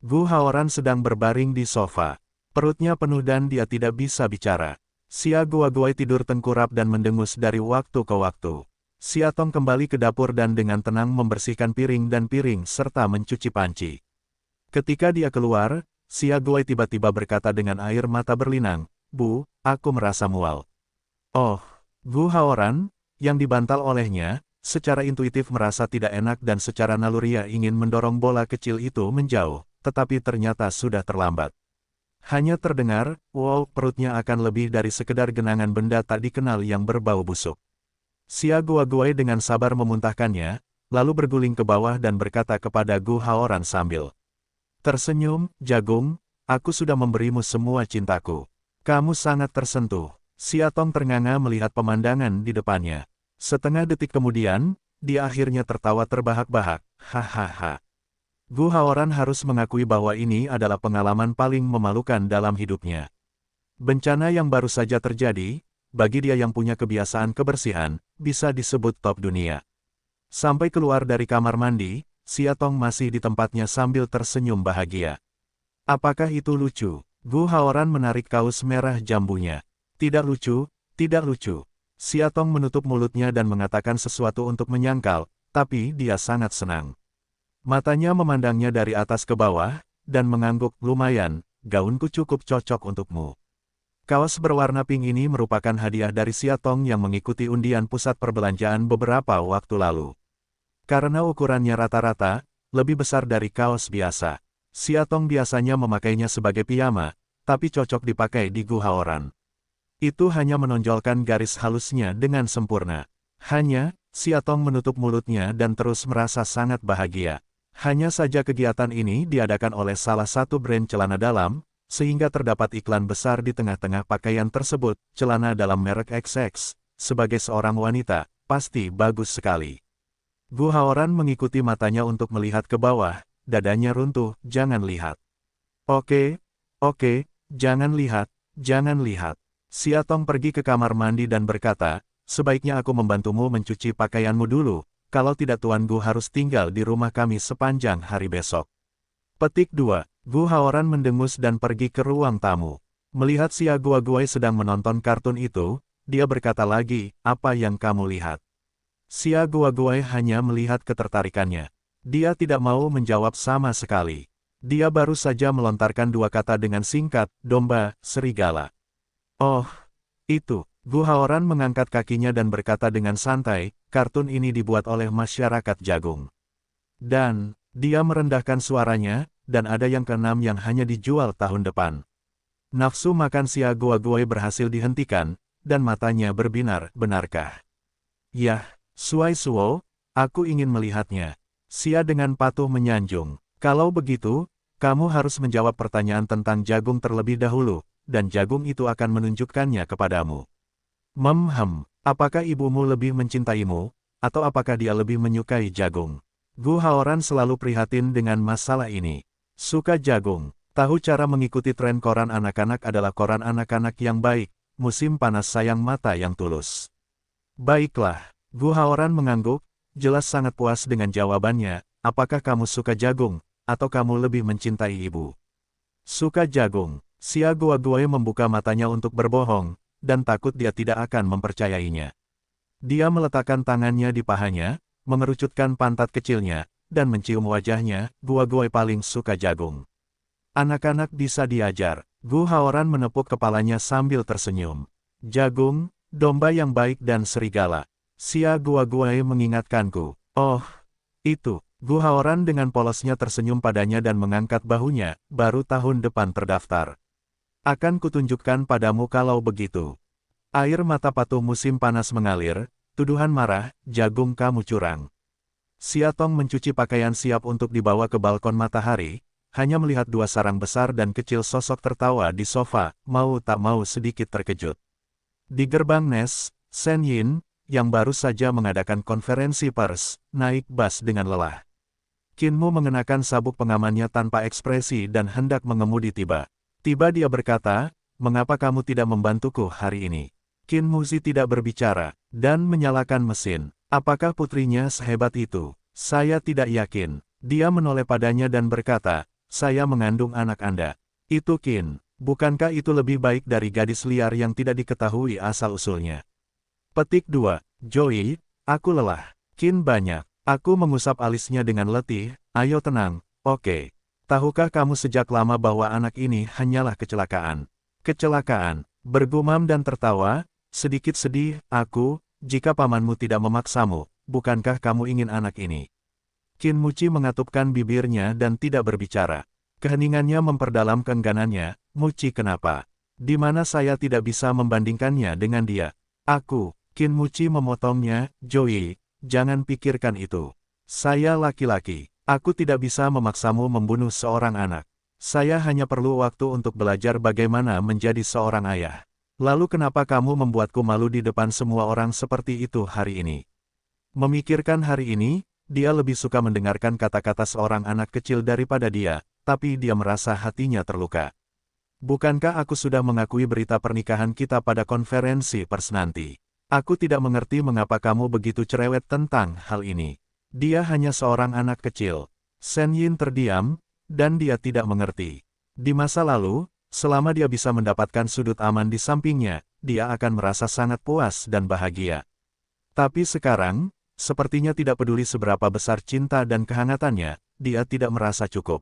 Gu Haoran sedang berbaring di sofa. Perutnya penuh dan dia tidak bisa bicara. Xia Guoguai tidur tengkurap dan mendengus dari waktu ke waktu. Xia Tong kembali ke dapur dan dengan tenang membersihkan piring dan piring serta mencuci panci. Ketika dia keluar, Xia Guoguai tiba-tiba berkata dengan air mata berlinang, Bu, aku merasa mual. Oh, Gu Haoran, yang dibantal olehnya, secara intuitif merasa tidak enak dan secara naluriah ingin mendorong bola kecil itu menjauh, tetapi ternyata sudah terlambat. Hanya terdengar, wow, perutnya akan lebih dari sekedar genangan benda tak dikenal yang berbau busuk. Xia Guoguai dengan sabar memuntahkannya, lalu berguling ke bawah dan berkata kepada Gu Haoran sambil tersenyum, jagung, aku sudah memberimu semua cintaku. Kamu sangat tersentuh. Xia Tong ternganga melihat pemandangan di depannya. Setengah detik kemudian, dia akhirnya tertawa terbahak-bahak. Hahaha. Gu Haoran harus mengakui bahwa ini adalah pengalaman paling memalukan dalam hidupnya. Bencana yang baru saja terjadi, bagi dia yang punya kebiasaan kebersihan, bisa disebut top dunia. Sampai keluar dari kamar mandi, Xia Tong masih di tempatnya sambil tersenyum bahagia. Apakah itu lucu? Gu Haoran menarik kaus merah jambunya. Tidak lucu, tidak lucu. Xia Tong menutup mulutnya dan mengatakan sesuatu untuk menyangkal, tapi dia sangat senang. Matanya memandangnya dari atas ke bawah, dan mengangguk, lumayan, gaunku cukup cocok untukmu. Kaos berwarna pink ini merupakan hadiah dari Xia Tong yang mengikuti undian pusat perbelanjaan beberapa waktu lalu. Karena ukurannya rata-rata, lebih besar dari kaos biasa. Xia Tong biasanya memakainya sebagai piyama, tapi cocok dipakai di Gu Haoran. Itu hanya menonjolkan garis halusnya dengan sempurna. Hanya, Xia Tong menutup mulutnya dan terus merasa sangat bahagia. Hanya saja kegiatan ini diadakan oleh salah satu brand celana dalam, sehingga terdapat iklan besar di tengah-tengah pakaian tersebut, celana dalam merek XX. sebagai seorang wanita, pasti bagus sekali. Gu Haoran mengikuti matanya untuk melihat ke bawah, dadanya runtuh, jangan lihat. Oke, jangan lihat, jangan lihat. Xia Tong pergi ke kamar mandi dan berkata, sebaiknya aku membantumu mencuci pakaianmu dulu, kalau tidak Tuan Gu harus tinggal di rumah kami sepanjang hari besok. Petik 2. Gu Haoran mendengus dan pergi ke ruang tamu. Melihat Xia Guoguai sedang menonton kartun itu, dia berkata lagi, apa yang kamu lihat? Xia Guoguai hanya melihat ketertarikannya. Dia tidak mau menjawab sama sekali. Dia baru saja melontarkan dua kata dengan singkat, domba, serigala. Oh, itu. Gu Haoran mengangkat kakinya dan berkata dengan santai, kartun ini dibuat oleh masyarakat jagung. Dan, dia merendahkan suaranya, dan ada yang keenam yang hanya dijual tahun depan. Nafsu makan Xia Guoguai berhasil dihentikan, dan matanya berbinar, benarkah? Yah, Suai Suo, aku ingin melihatnya. Xia dengan patuh menyanjung. Kalau begitu, kamu harus menjawab pertanyaan tentang jagung terlebih dahulu, dan jagung itu akan menunjukkannya kepadamu. Apakah ibumu lebih mencintaimu, atau apakah dia lebih menyukai jagung? Gu Haoran selalu prihatin dengan masalah ini. Suka jagung. Tahu cara mengikuti tren koran anak-anak adalah koran anak-anak yang baik, musim panas sayang mata yang tulus. Baiklah, Gu Haoran mengangguk, jelas sangat puas dengan jawabannya, apakah kamu suka jagung, atau kamu lebih mencintai ibu? Suka jagung. Xia Guoguai membuka matanya untuk berbohong, dan takut dia tidak akan mempercayainya. Dia meletakkan tangannya di pahanya, mengerucutkan pantat kecilnya, dan mencium wajahnya, Guoguai paling suka jagung. Anak-anak bisa diajar. Gu Haoran menepuk kepalanya sambil tersenyum. Jagung, domba yang baik dan serigala. Xia Guoguai mengingatkanku. Oh, itu. Gu Haoran dengan polosnya tersenyum padanya dan mengangkat bahunya, baru tahun depan terdaftar. Akan kutunjukkan padamu kalau begitu. Air mata patuh musim panas mengalir, tuduhan marah, jagung kamu curang. Xia Tong mencuci pakaian siap untuk dibawa ke balkon matahari, hanya melihat dua sarang besar dan kecil sosok tertawa di sofa, mau tak mau sedikit terkejut. Di gerbang Nes, Shen Yin, yang baru saja mengadakan konferensi pers, naik bas dengan lelah. Qinmu mengenakan sabuk pengamannya tanpa ekspresi dan hendak mengemudi tiba. Tiba dia berkata, mengapa kamu tidak membantuku hari ini? Qin Muzi tidak berbicara, dan menyalakan mesin. Apakah putrinya sehebat itu? Saya tidak yakin. Dia menoleh padanya dan berkata, saya mengandung anak Anda. Itu Qin. Bukankah itu lebih baik dari gadis liar yang tidak diketahui asal-usulnya? Petik 2. Joey, aku lelah. Qin banyak. Aku mengusap alisnya dengan letih, ayo tenang, oke. Tahukah kamu sejak lama bahwa anak ini hanyalah kecelakaan? Kecelakaan, bergumam dan tertawa, sedikit sedih, jika pamanmu tidak memaksamu, bukankah kamu ingin anak ini? Qin Muci mengatupkan bibirnya dan tidak berbicara. Keheningannya memperdalam keengganannya, Muci kenapa? Di mana saya tidak bisa membandingkannya dengan dia? Qin Muci memotongnya, Joey, jangan pikirkan itu. Saya laki-laki, aku tidak bisa memaksamu membunuh seorang anak. Saya hanya perlu waktu untuk belajar bagaimana menjadi seorang ayah. Lalu kenapa kamu membuatku malu di depan semua orang seperti itu hari ini? Memikirkan hari ini, dia lebih suka mendengarkan kata-kata seorang anak kecil daripada dia, tapi dia merasa hatinya terluka. Bukankah aku sudah mengakui berita pernikahan kita pada konferensi pers nanti? Aku tidak mengerti mengapa kamu begitu cerewet tentang hal ini. Dia hanya seorang anak kecil. Shen Yin terdiam, dan dia tidak mengerti. Di masa lalu, selama dia bisa mendapatkan sudut aman di sampingnya, dia akan merasa sangat puas dan bahagia. Tapi sekarang, sepertinya tidak peduli seberapa besar cinta dan kehangatannya, dia tidak merasa cukup.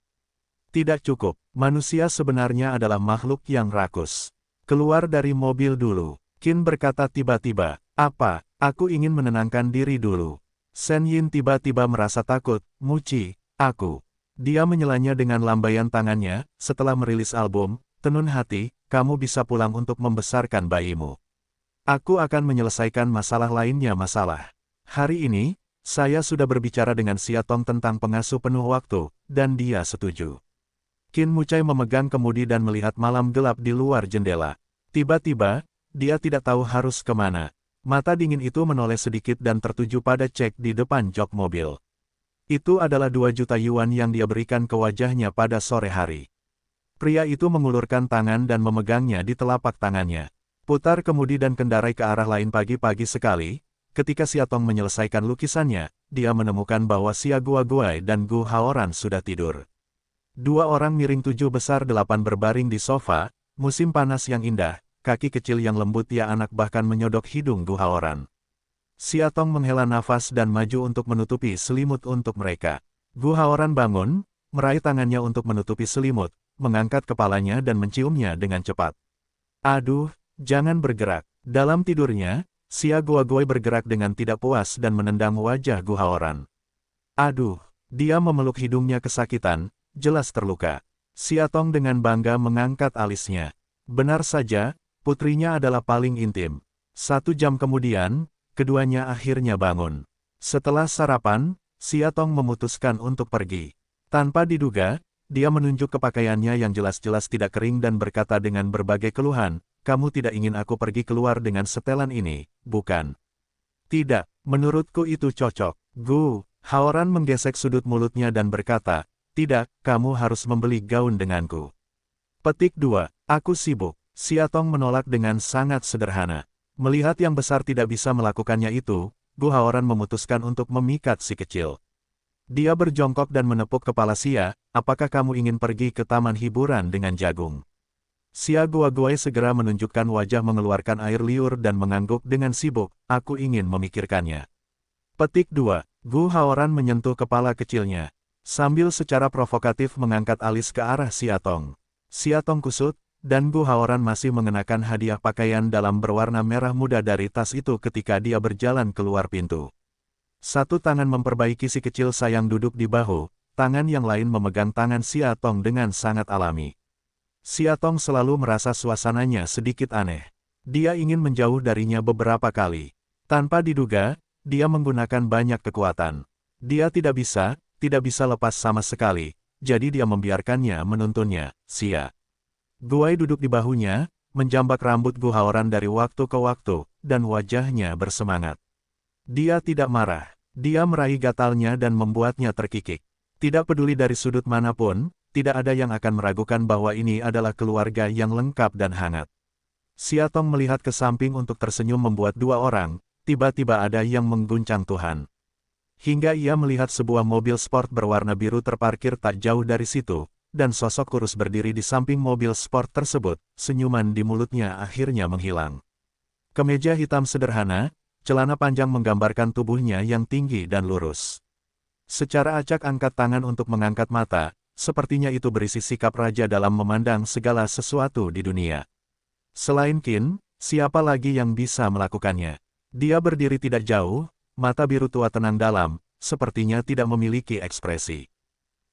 Tidak cukup, manusia sebenarnya adalah makhluk yang rakus. Keluar dari mobil dulu. Qin berkata tiba-tiba, aku ingin menenangkan diri dulu. Shen Yin tiba-tiba merasa takut, Muci, aku. Dia menyelanya dengan lambaian tangannya, setelah merilis album, tenun hati, kamu bisa pulang untuk membesarkan bayimu. Aku akan menyelesaikan masalah lainnya Hari ini, saya sudah berbicara dengan Xia Tong tentang pengasuh penuh waktu, dan dia setuju. Qin Mucai memegang kemudi dan melihat malam gelap di luar jendela. Tiba-tiba, dia tidak tahu harus kemana. Mata dingin itu menoleh sedikit dan tertuju pada cek di depan jok mobil. Itu adalah 2 juta yuan yang dia berikan ke wajahnya pada sore hari. Pria itu mengulurkan tangan dan memegangnya di telapak tangannya. Putar kemudi dan kendarai ke arah lain pagi-pagi sekali. Ketika Siatong menyelesaikan lukisannya, dia menemukan bahwa Xia Guoguai dan Gu Haoran sudah tidur. 2 orang miring 7 besar 8 berbaring di sofa, musim panas yang indah, kaki kecil yang lembut ya anak bahkan menyodok hidung Gu Haoran. Siatong menghela nafas dan maju untuk menutupi selimut untuk mereka. Gu Haoran bangun, meraih tangannya untuk menutupi selimut, mengangkat kepalanya dan menciumnya dengan cepat. Aduh, jangan bergerak. Dalam tidurnya, Xia Guoguai bergerak dengan tidak puas dan menendang wajah Gu Haoran. Aduh, dia memeluk hidungnya kesakitan, jelas terluka. Siatong dengan bangga mengangkat alisnya. Benar saja, putrinya adalah paling intim. 1 jam kemudian, keduanya akhirnya bangun. Setelah sarapan, Siatong memutuskan untuk pergi. Tanpa diduga, dia menunjuk ke pakaiannya yang jelas-jelas tidak kering dan berkata dengan berbagai keluhan, "Kamu tidak ingin aku pergi keluar dengan setelan ini, bukan?" "Tidak, menurutku itu cocok." Gu Haoran menggesek sudut mulutnya dan berkata, "Tidak, kamu harus membeli gaun denganku." Petik 2. Aku sibuk. Siatong menolak dengan sangat sederhana. Melihat yang besar tidak bisa melakukannya itu, Gu Haoran memutuskan untuk memikat si kecil. Dia berjongkok dan menepuk kepala Xia, "Apakah kamu ingin pergi ke taman hiburan dengan jagung?" Xia Guoguai segera menunjukkan wajah mengeluarkan air liur dan mengangguk dengan sibuk, "Aku ingin memikirkannya." Petik 2. Gu Haoran menyentuh kepala kecilnya, sambil secara provokatif mengangkat alis ke arah Siatong. Siatong kusut, dan Gu Haoran masih mengenakan hadiah pakaian dalam berwarna merah muda dari tas itu ketika dia berjalan keluar pintu. Satu tangan memperbaiki si kecil sayang duduk di bahu, tangan yang lain memegang tangan Siatong dengan sangat alami. Siatong selalu merasa suasananya sedikit aneh. Dia ingin menjauh darinya beberapa kali. Tanpa diduga, dia menggunakan banyak kekuatan. Dia tidak bisa lepas sama sekali, jadi dia membiarkannya menuntunnya. Xia Guai duduk di bahunya, menjambak rambut Gu Haoran dari waktu ke waktu, dan wajahnya bersemangat. Dia tidak marah. Dia meraih gatalnya dan membuatnya terkikik. Tidak peduli dari sudut manapun, tidak ada yang akan meragukan bahwa ini adalah keluarga yang lengkap dan hangat. Siatong melihat ke samping untuk tersenyum membuat 2 orang, tiba-tiba ada yang mengguncang Tuhan. Hingga ia melihat sebuah mobil sport berwarna biru terparkir tak jauh dari situ, dan sosok kurus berdiri di samping mobil sport tersebut, senyuman di mulutnya akhirnya menghilang. Kemeja hitam sederhana, celana panjang menggambarkan tubuhnya yang tinggi dan lurus. Secara acak angkat tangan untuk mengangkat mata, sepertinya itu berisi sikap raja dalam memandang segala sesuatu di dunia. Selain Qin, siapa lagi yang bisa melakukannya? Dia berdiri tidak jauh, mata biru tua tenang dalam, sepertinya tidak memiliki ekspresi.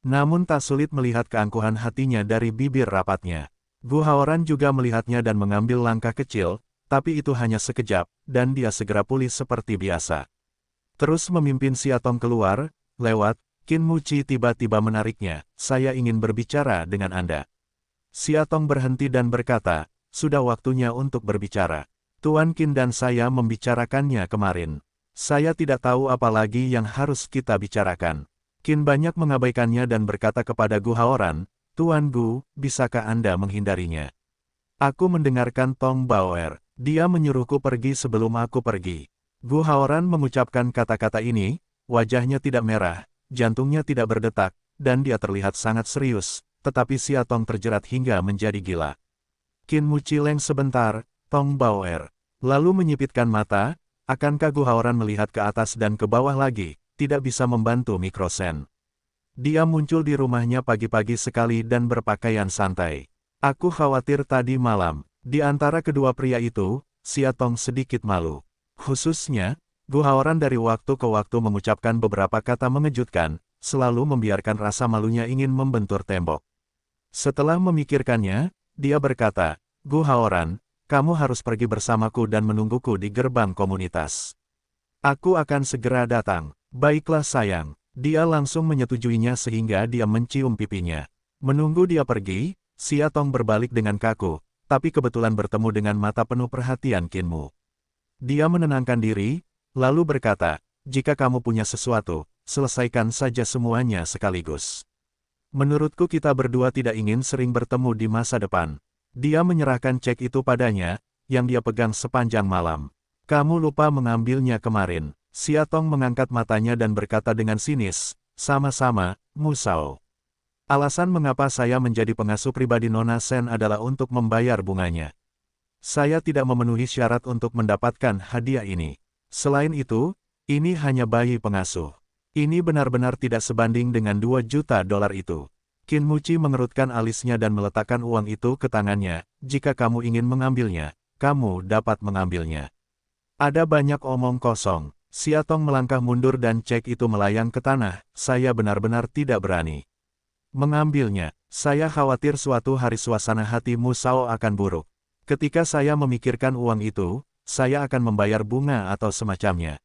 Namun tak sulit melihat keangkuhan hatinya dari bibir rapatnya. Gu Haoran juga melihatnya dan mengambil langkah kecil, tapi itu hanya sekejap, dan dia segera pulih seperti biasa. Terus memimpin Siatong keluar, lewat, Qin Muci tiba-tiba menariknya, "Saya ingin berbicara dengan Anda." Siatong berhenti dan berkata, "Sudah waktunya untuk berbicara. Tuan Qin dan saya membicarakannya kemarin. Saya tidak tahu apa lagi yang harus kita bicarakan." Qin banyak mengabaikannya dan berkata kepada Gu Haoran, "Tuan Gu, bisakah Anda menghindarinya? Aku mendengarkan Tong Baoer. Dia menyuruhku pergi sebelum aku pergi." Gu Haoran mengucapkan kata-kata ini, wajahnya tidak merah, jantungnya tidak berdetak, dan dia terlihat sangat serius, tetapi Siatong terjerat hingga menjadi gila. Qin Mucileng sebentar, Tong Baoer. Lalu menyipitkan mata, akankah Gu Haoran melihat ke atas dan ke bawah lagi? Tidak bisa membantu Mikrosen. Dia muncul di rumahnya pagi-pagi sekali dan berpakaian santai. Aku khawatir tadi malam. Di antara kedua pria itu, Siatong sedikit malu. Khususnya, Gu Haoran dari waktu ke waktu mengucapkan beberapa kata mengejutkan, selalu membiarkan rasa malunya ingin membentur tembok. Setelah memikirkannya, dia berkata, "Gu Haoran, kamu harus pergi bersamaku dan menungguku di gerbang komunitas. Aku akan segera datang." "Baiklah sayang." Dia langsung menyetujuinya sehingga dia mencium pipinya. Menunggu dia pergi, Siatong berbalik dengan kaku, tapi kebetulan bertemu dengan mata penuh perhatian Qin Mu. Dia menenangkan diri, lalu berkata, jika kamu punya sesuatu, selesaikan saja semuanya sekaligus. Menurutku kita berdua tidak ingin sering bertemu di masa depan. Dia menyerahkan cek itu padanya, yang dia pegang sepanjang malam. Kamu lupa mengambilnya kemarin. Siatong mengangkat matanya dan berkata dengan sinis, sama-sama, Musao. Alasan mengapa saya menjadi pengasuh pribadi Nona Sen adalah untuk membayar bunganya. Saya tidak memenuhi syarat untuk mendapatkan hadiah ini. Selain itu, ini hanya bayi pengasuh. Ini benar-benar tidak sebanding dengan 2 juta dolar itu. Qin Muci mengerutkan alisnya dan meletakkan uang itu ke tangannya. Jika kamu ingin mengambilnya, kamu dapat mengambilnya. Ada banyak omong kosong. Siatong melangkah mundur dan cek itu melayang ke tanah. Saya benar-benar tidak berani mengambilnya. Saya khawatir suatu hari suasana hati Musao akan buruk. Ketika saya memikirkan uang itu, saya akan membayar bunga atau semacamnya.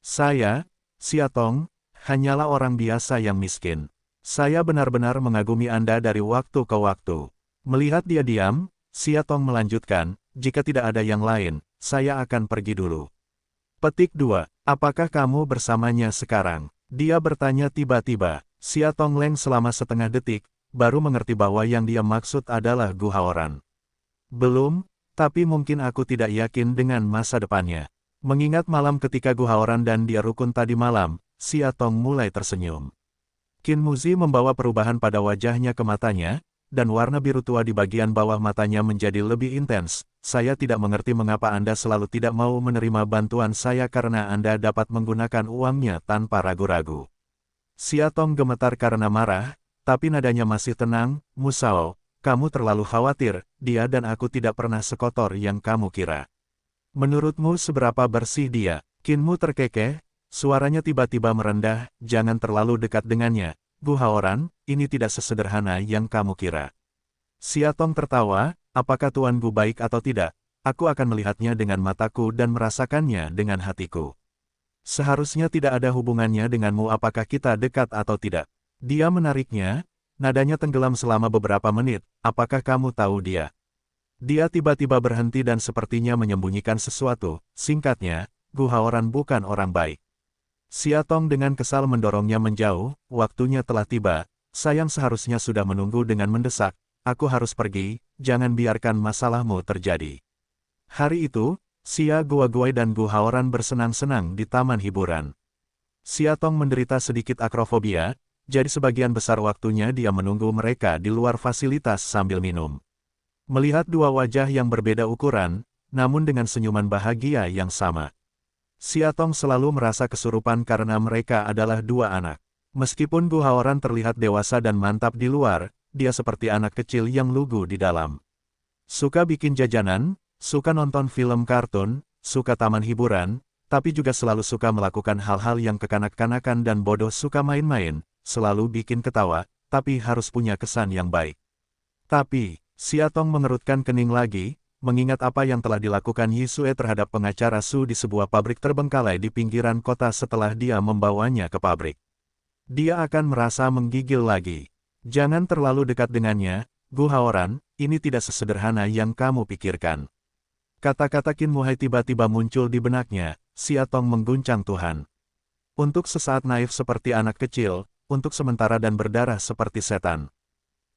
Saya, Siatong, hanyalah orang biasa yang miskin. Saya benar-benar mengagumi Anda dari waktu ke waktu. Melihat dia diam, Siatong melanjutkan, jika tidak ada yang lain, saya akan pergi dulu. Petik 2. Apakah kamu bersamanya sekarang? Dia bertanya tiba-tiba. Siatong Leng selama setengah detik, baru mengerti bahwa yang dia maksud adalah Gu Haoran. Belum, tapi mungkin aku tidak yakin dengan masa depannya. Mengingat malam ketika Gu Haoran dan dia rukun tadi malam, Siatong mulai tersenyum. Qin Muzi membawa perubahan pada wajahnya ke matanya, dan warna biru tua di bagian bawah matanya menjadi lebih intens. Saya tidak mengerti mengapa Anda selalu tidak mau menerima bantuan saya karena Anda dapat menggunakan uangnya tanpa ragu-ragu. Siatong gemetar karena marah, tapi nadanya masih tenang. Musao, kamu terlalu khawatir, dia dan aku tidak pernah sekotor yang kamu kira. Menurutmu seberapa bersih dia? Qinmu terkekeh, suaranya tiba-tiba merendah, jangan terlalu dekat dengannya. Gu Haoran, ini tidak sesederhana yang kamu kira. Siatong tertawa, apakah Tuan Gu baik atau tidak? Aku akan melihatnya dengan mataku dan merasakannya dengan hatiku. Seharusnya tidak ada hubungannya denganmu apakah kita dekat atau tidak. Dia menariknya, nadanya tenggelam selama beberapa menit, apakah kamu tahu dia? Dia tiba-tiba berhenti dan sepertinya menyembunyikan sesuatu, singkatnya, Gu Haoran bukan orang baik. Siatong dengan kesal mendorongnya menjauh, waktunya telah tiba, sayang seharusnya sudah menunggu dengan mendesak, aku harus pergi, jangan biarkan masalahmu terjadi. Hari itu, Xia Guoguai dan Gu Haoran bersenang-senang di taman hiburan. Siatong menderita sedikit akrofobia, jadi sebagian besar waktunya dia menunggu mereka di luar fasilitas sambil minum. Melihat dua wajah yang berbeda ukuran, namun dengan senyuman bahagia yang sama. Siatong selalu merasa kesurupan karena mereka adalah dua anak. Meskipun Gu Haoran terlihat dewasa dan mantap di luar, dia seperti anak kecil yang lugu di dalam. Suka bikin jajanan, suka nonton film kartun, suka taman hiburan, tapi juga selalu suka melakukan hal-hal yang kekanak-kanakan dan bodoh, suka main-main, selalu bikin ketawa, tapi harus punya kesan yang baik. Tapi, Siatong mengerutkan kening lagi, mengingat apa yang telah dilakukan Yisue terhadap pengacara Su di sebuah pabrik terbengkalai di pinggiran kota setelah dia membawanya ke pabrik. Dia akan merasa menggigil lagi. Jangan terlalu dekat dengannya, Gu Haoran, ini tidak sesederhana yang kamu pikirkan. Kata-kata Qin Muhai tiba-tiba muncul di benaknya, Siatong mengguncang Tuhan. Untuk sesaat naif seperti anak kecil, untuk sementara dan berdarah seperti setan.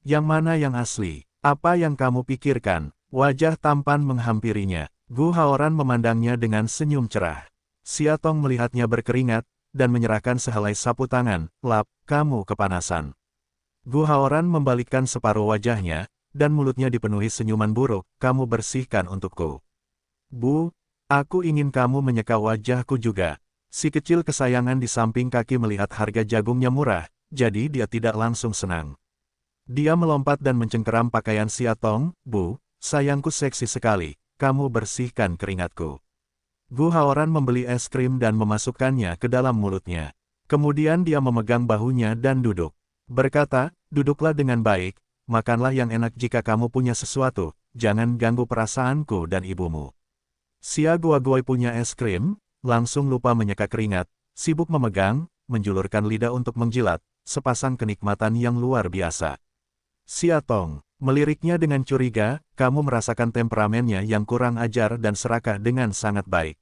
Yang mana yang asli? Apa yang kamu pikirkan? Wajah tampan menghampirinya. Gu Haoran memandangnya dengan senyum cerah. Siatong melihatnya berkeringat, dan menyerahkan sehelai sapu tangan, lap, kamu kepanasan. Gu Haoran membalikkan separuh wajahnya, dan mulutnya dipenuhi senyuman buruk, kamu bersihkan untukku. Bu, aku ingin kamu menyeka wajahku juga. Si kecil kesayangan di samping kaki melihat harga jagungnya murah, jadi dia tidak langsung senang. Dia melompat dan mencengkeram pakaian Siatong, Bu, sayangku seksi sekali, kamu bersihkan keringatku. Gu Haoran membeli es krim dan memasukkannya ke dalam mulutnya. Kemudian dia memegang bahunya dan duduk. Berkata, duduklah dengan baik, makanlah yang enak jika kamu punya sesuatu, jangan ganggu perasaanku dan ibumu. Xia Guoguai punya es krim, langsung lupa menyeka keringat, sibuk memegang, menjulurkan lidah untuk menjilat, sepasang kenikmatan yang luar biasa. Siatong meliriknya dengan curiga, kamu merasakan temperamennya yang kurang ajar dan serakah dengan sangat baik.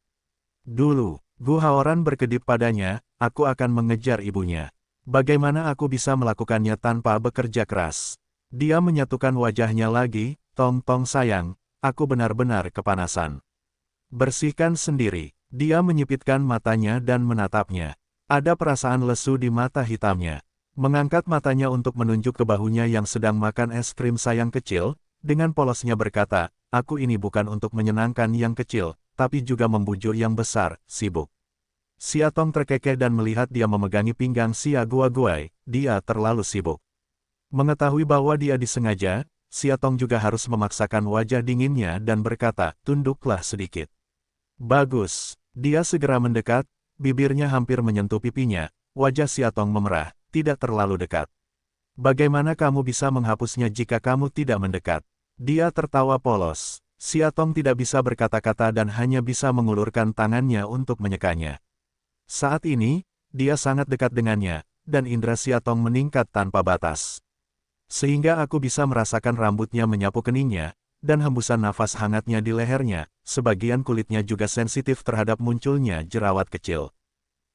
Dulu, Gu Haoran berkedip padanya, aku akan mengejar ibunya. Bagaimana aku bisa melakukannya tanpa bekerja keras? Dia menyatukan wajahnya lagi, Tong Tong sayang, aku benar-benar kepanasan. Bersihkan sendiri. Dia menyipitkan matanya dan menatapnya. Ada perasaan lesu di mata hitamnya. Mengangkat matanya untuk menunjuk ke bahunya yang sedang makan es krim sayang kecil, dengan polosnya berkata, aku ini bukan untuk menyenangkan yang kecil, tapi juga membujuk yang besar, sibuk. Sia Tong terkekeh dan melihat dia memegangi pinggang Sia Guoguai, dia terlalu sibuk. Mengetahui bahwa dia disengaja, Sia Tong juga harus memaksakan wajah dinginnya dan berkata, tunduklah sedikit. Bagus. Dia segera mendekat, bibirnya hampir menyentuh pipinya, wajah Sia Tong memerah, tidak terlalu dekat. Bagaimana kamu bisa menghapusnya jika kamu tidak mendekat? Dia tertawa polos. Sia Tong tidak bisa berkata-kata dan hanya bisa mengulurkan tangannya untuk menyekanya. Saat ini, dia sangat dekat dengannya, dan indera Sia Tong meningkat tanpa batas. Sehingga aku bisa merasakan rambutnya menyapu keningnya, dan hembusan nafas hangatnya di lehernya, sebagian kulitnya juga sensitif terhadap munculnya jerawat kecil.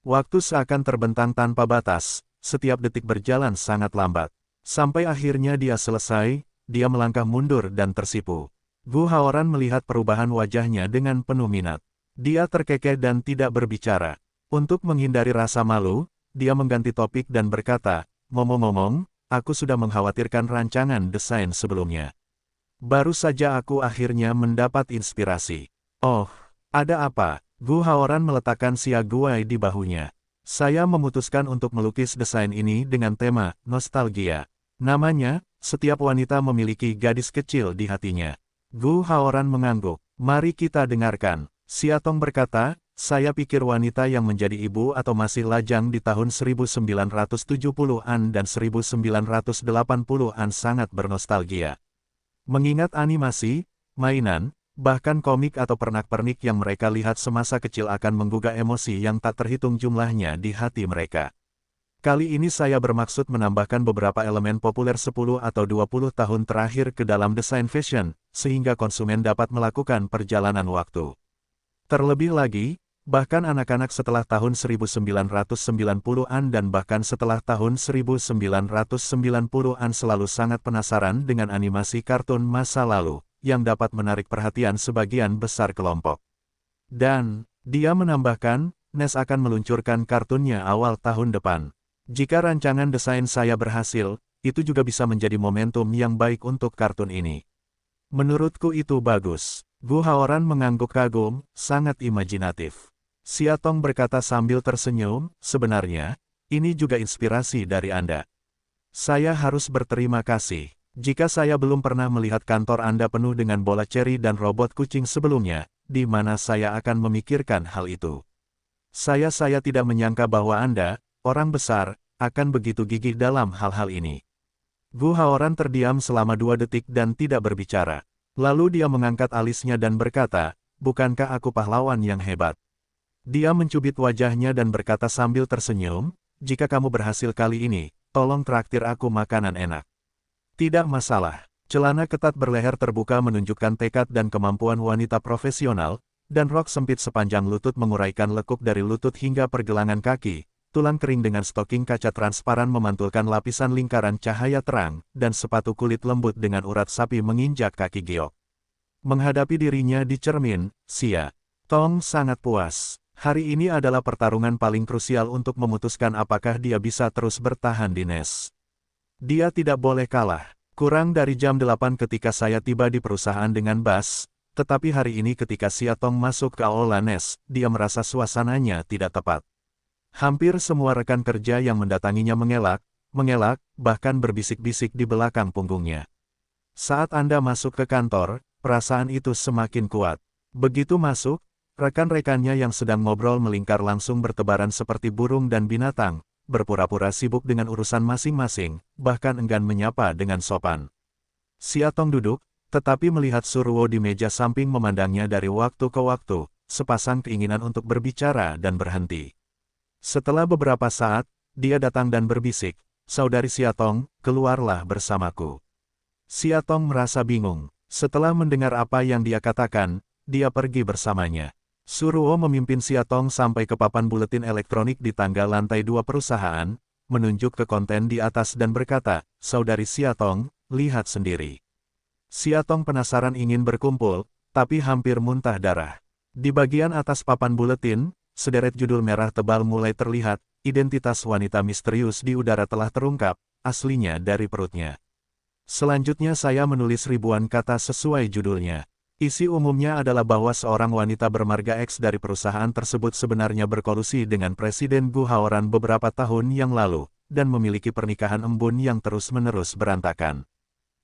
Waktu seakan terbentang tanpa batas, setiap detik berjalan sangat lambat. Sampai akhirnya dia selesai, dia melangkah mundur dan tersipu. Gu Haoran melihat perubahan wajahnya dengan penuh minat. Dia terkekeh dan tidak berbicara. Untuk menghindari rasa malu, dia mengganti topik dan berkata, ngomong-ngomong, aku sudah mengkhawatirkan rancangan desain sebelumnya. Baru saja aku akhirnya mendapat inspirasi. Oh, ada apa? Gu Haoran meletakkan Sia Guai di bahunya. Saya memutuskan untuk melukis desain ini dengan tema nostalgia. Namanya, setiap wanita memiliki gadis kecil di hatinya. Gu Haoran mengangguk. Mari kita dengarkan. Sia Tong berkata, saya pikir wanita yang menjadi ibu atau masih lajang di tahun 1970-an dan 1980-an sangat bernostalgia. Mengingat animasi, mainan, bahkan komik atau pernak-pernik yang mereka lihat semasa kecil akan menggugah emosi yang tak terhitung jumlahnya di hati mereka. Kali ini saya bermaksud menambahkan beberapa elemen populer 10 atau 20 tahun terakhir ke dalam desain fashion, sehingga konsumen dapat melakukan perjalanan waktu. Terlebih lagi, bahkan anak-anak setelah tahun 1990-an dan bahkan setelah tahun 1990-an selalu sangat penasaran dengan animasi kartun masa lalu, yang dapat menarik perhatian sebagian besar kelompok. Dan, dia menambahkan, NES akan meluncurkan kartunnya awal tahun depan. Jika rancangan desain saya berhasil, itu juga bisa menjadi momentum yang baik untuk kartun ini. Menurutku itu bagus. Gu Haoran mengangguk kagum, sangat imajinatif. Sia Tong berkata sambil tersenyum, sebenarnya, ini juga inspirasi dari Anda. Saya harus berterima kasih. Jika saya belum pernah melihat kantor Anda penuh dengan bola ceri dan robot kucing sebelumnya, di mana saya akan memikirkan hal itu. Saya tidak menyangka bahwa Anda, orang besar, akan begitu gigih dalam hal-hal ini. Gu Haoran terdiam selama 2 detik dan tidak berbicara. Lalu dia mengangkat alisnya dan berkata, bukankah aku pahlawan yang hebat? Dia mencubit wajahnya dan berkata sambil tersenyum, jika kamu berhasil kali ini, tolong traktir aku makanan enak. Tidak masalah. Celana ketat berleher terbuka menunjukkan tekad dan kemampuan wanita profesional, dan rok sempit sepanjang lutut menguraikan lekuk dari lutut hingga pergelangan kaki. Tulang kering dengan stoking kaca transparan memantulkan lapisan lingkaran cahaya terang, dan sepatu kulit lembut dengan urat sapi menginjak kaki giok. Menghadapi dirinya di cermin, Sia Tong sangat puas. Hari ini adalah pertarungan paling krusial untuk memutuskan apakah dia bisa terus bertahan di NES. Dia tidak boleh kalah. Kurang dari jam 8 ketika saya tiba di perusahaan dengan Bas, tetapi hari ini ketika Sia Tong masuk ke aula NES, dia merasa suasananya tidak tepat. Hampir semua rekan kerja yang mendatanginya mengelak, bahkan berbisik-bisik di belakang punggungnya. Saat Anda masuk ke kantor, perasaan itu semakin kuat. Begitu masuk, rekan-rekannya yang sedang ngobrol melingkar langsung bertebaran seperti burung dan binatang, berpura-pura sibuk dengan urusan masing-masing, bahkan enggan menyapa dengan sopan. Sia Tong duduk, tetapi melihat Surwo di meja samping memandangnya dari waktu ke waktu, sepasang keinginan untuk berbicara dan berhenti. Setelah beberapa saat, dia datang dan berbisik, "Saudari Sia Tong, keluarlah bersamaku." Sia Tong merasa bingung. Setelah mendengar apa yang dia katakan, dia pergi bersamanya. Suruo memimpin Siatong sampai ke papan buletin elektronik di tangga lantai 2 perusahaan, menunjuk ke konten di atas dan berkata, "Saudari Siatong, lihat sendiri." Siatong penasaran ingin berkumpul, tapi hampir muntah darah. Di bagian atas papan buletin, sederet judul merah tebal mulai terlihat, identitas wanita misterius di udara telah terungkap, aslinya dari perutnya. Selanjutnya saya menulis ribuan kata sesuai judulnya. Isi umumnya adalah bahwa seorang wanita bermarga X dari perusahaan tersebut sebenarnya berkolusi dengan Presiden Gu Haoran beberapa tahun yang lalu, dan memiliki pernikahan embun yang terus-menerus berantakan.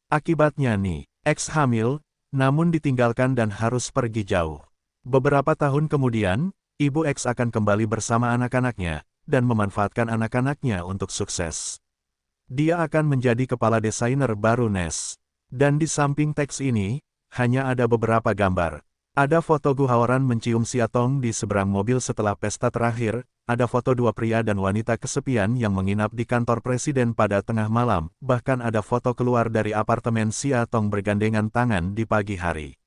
Akibatnya nih, X hamil, namun ditinggalkan dan harus pergi jauh. Beberapa tahun kemudian, Ibu X akan kembali bersama anak-anaknya, dan memanfaatkan anak-anaknya untuk sukses. Dia akan menjadi kepala desainer baru NES. Dan di samping teks ini, hanya ada beberapa gambar. Ada foto Gu Haoran mencium Siatong di seberang mobil setelah pesta terakhir, ada foto dua pria dan wanita kesepian yang menginap di kantor presiden pada tengah malam, bahkan ada foto keluar dari apartemen Siatong bergandengan tangan di pagi hari.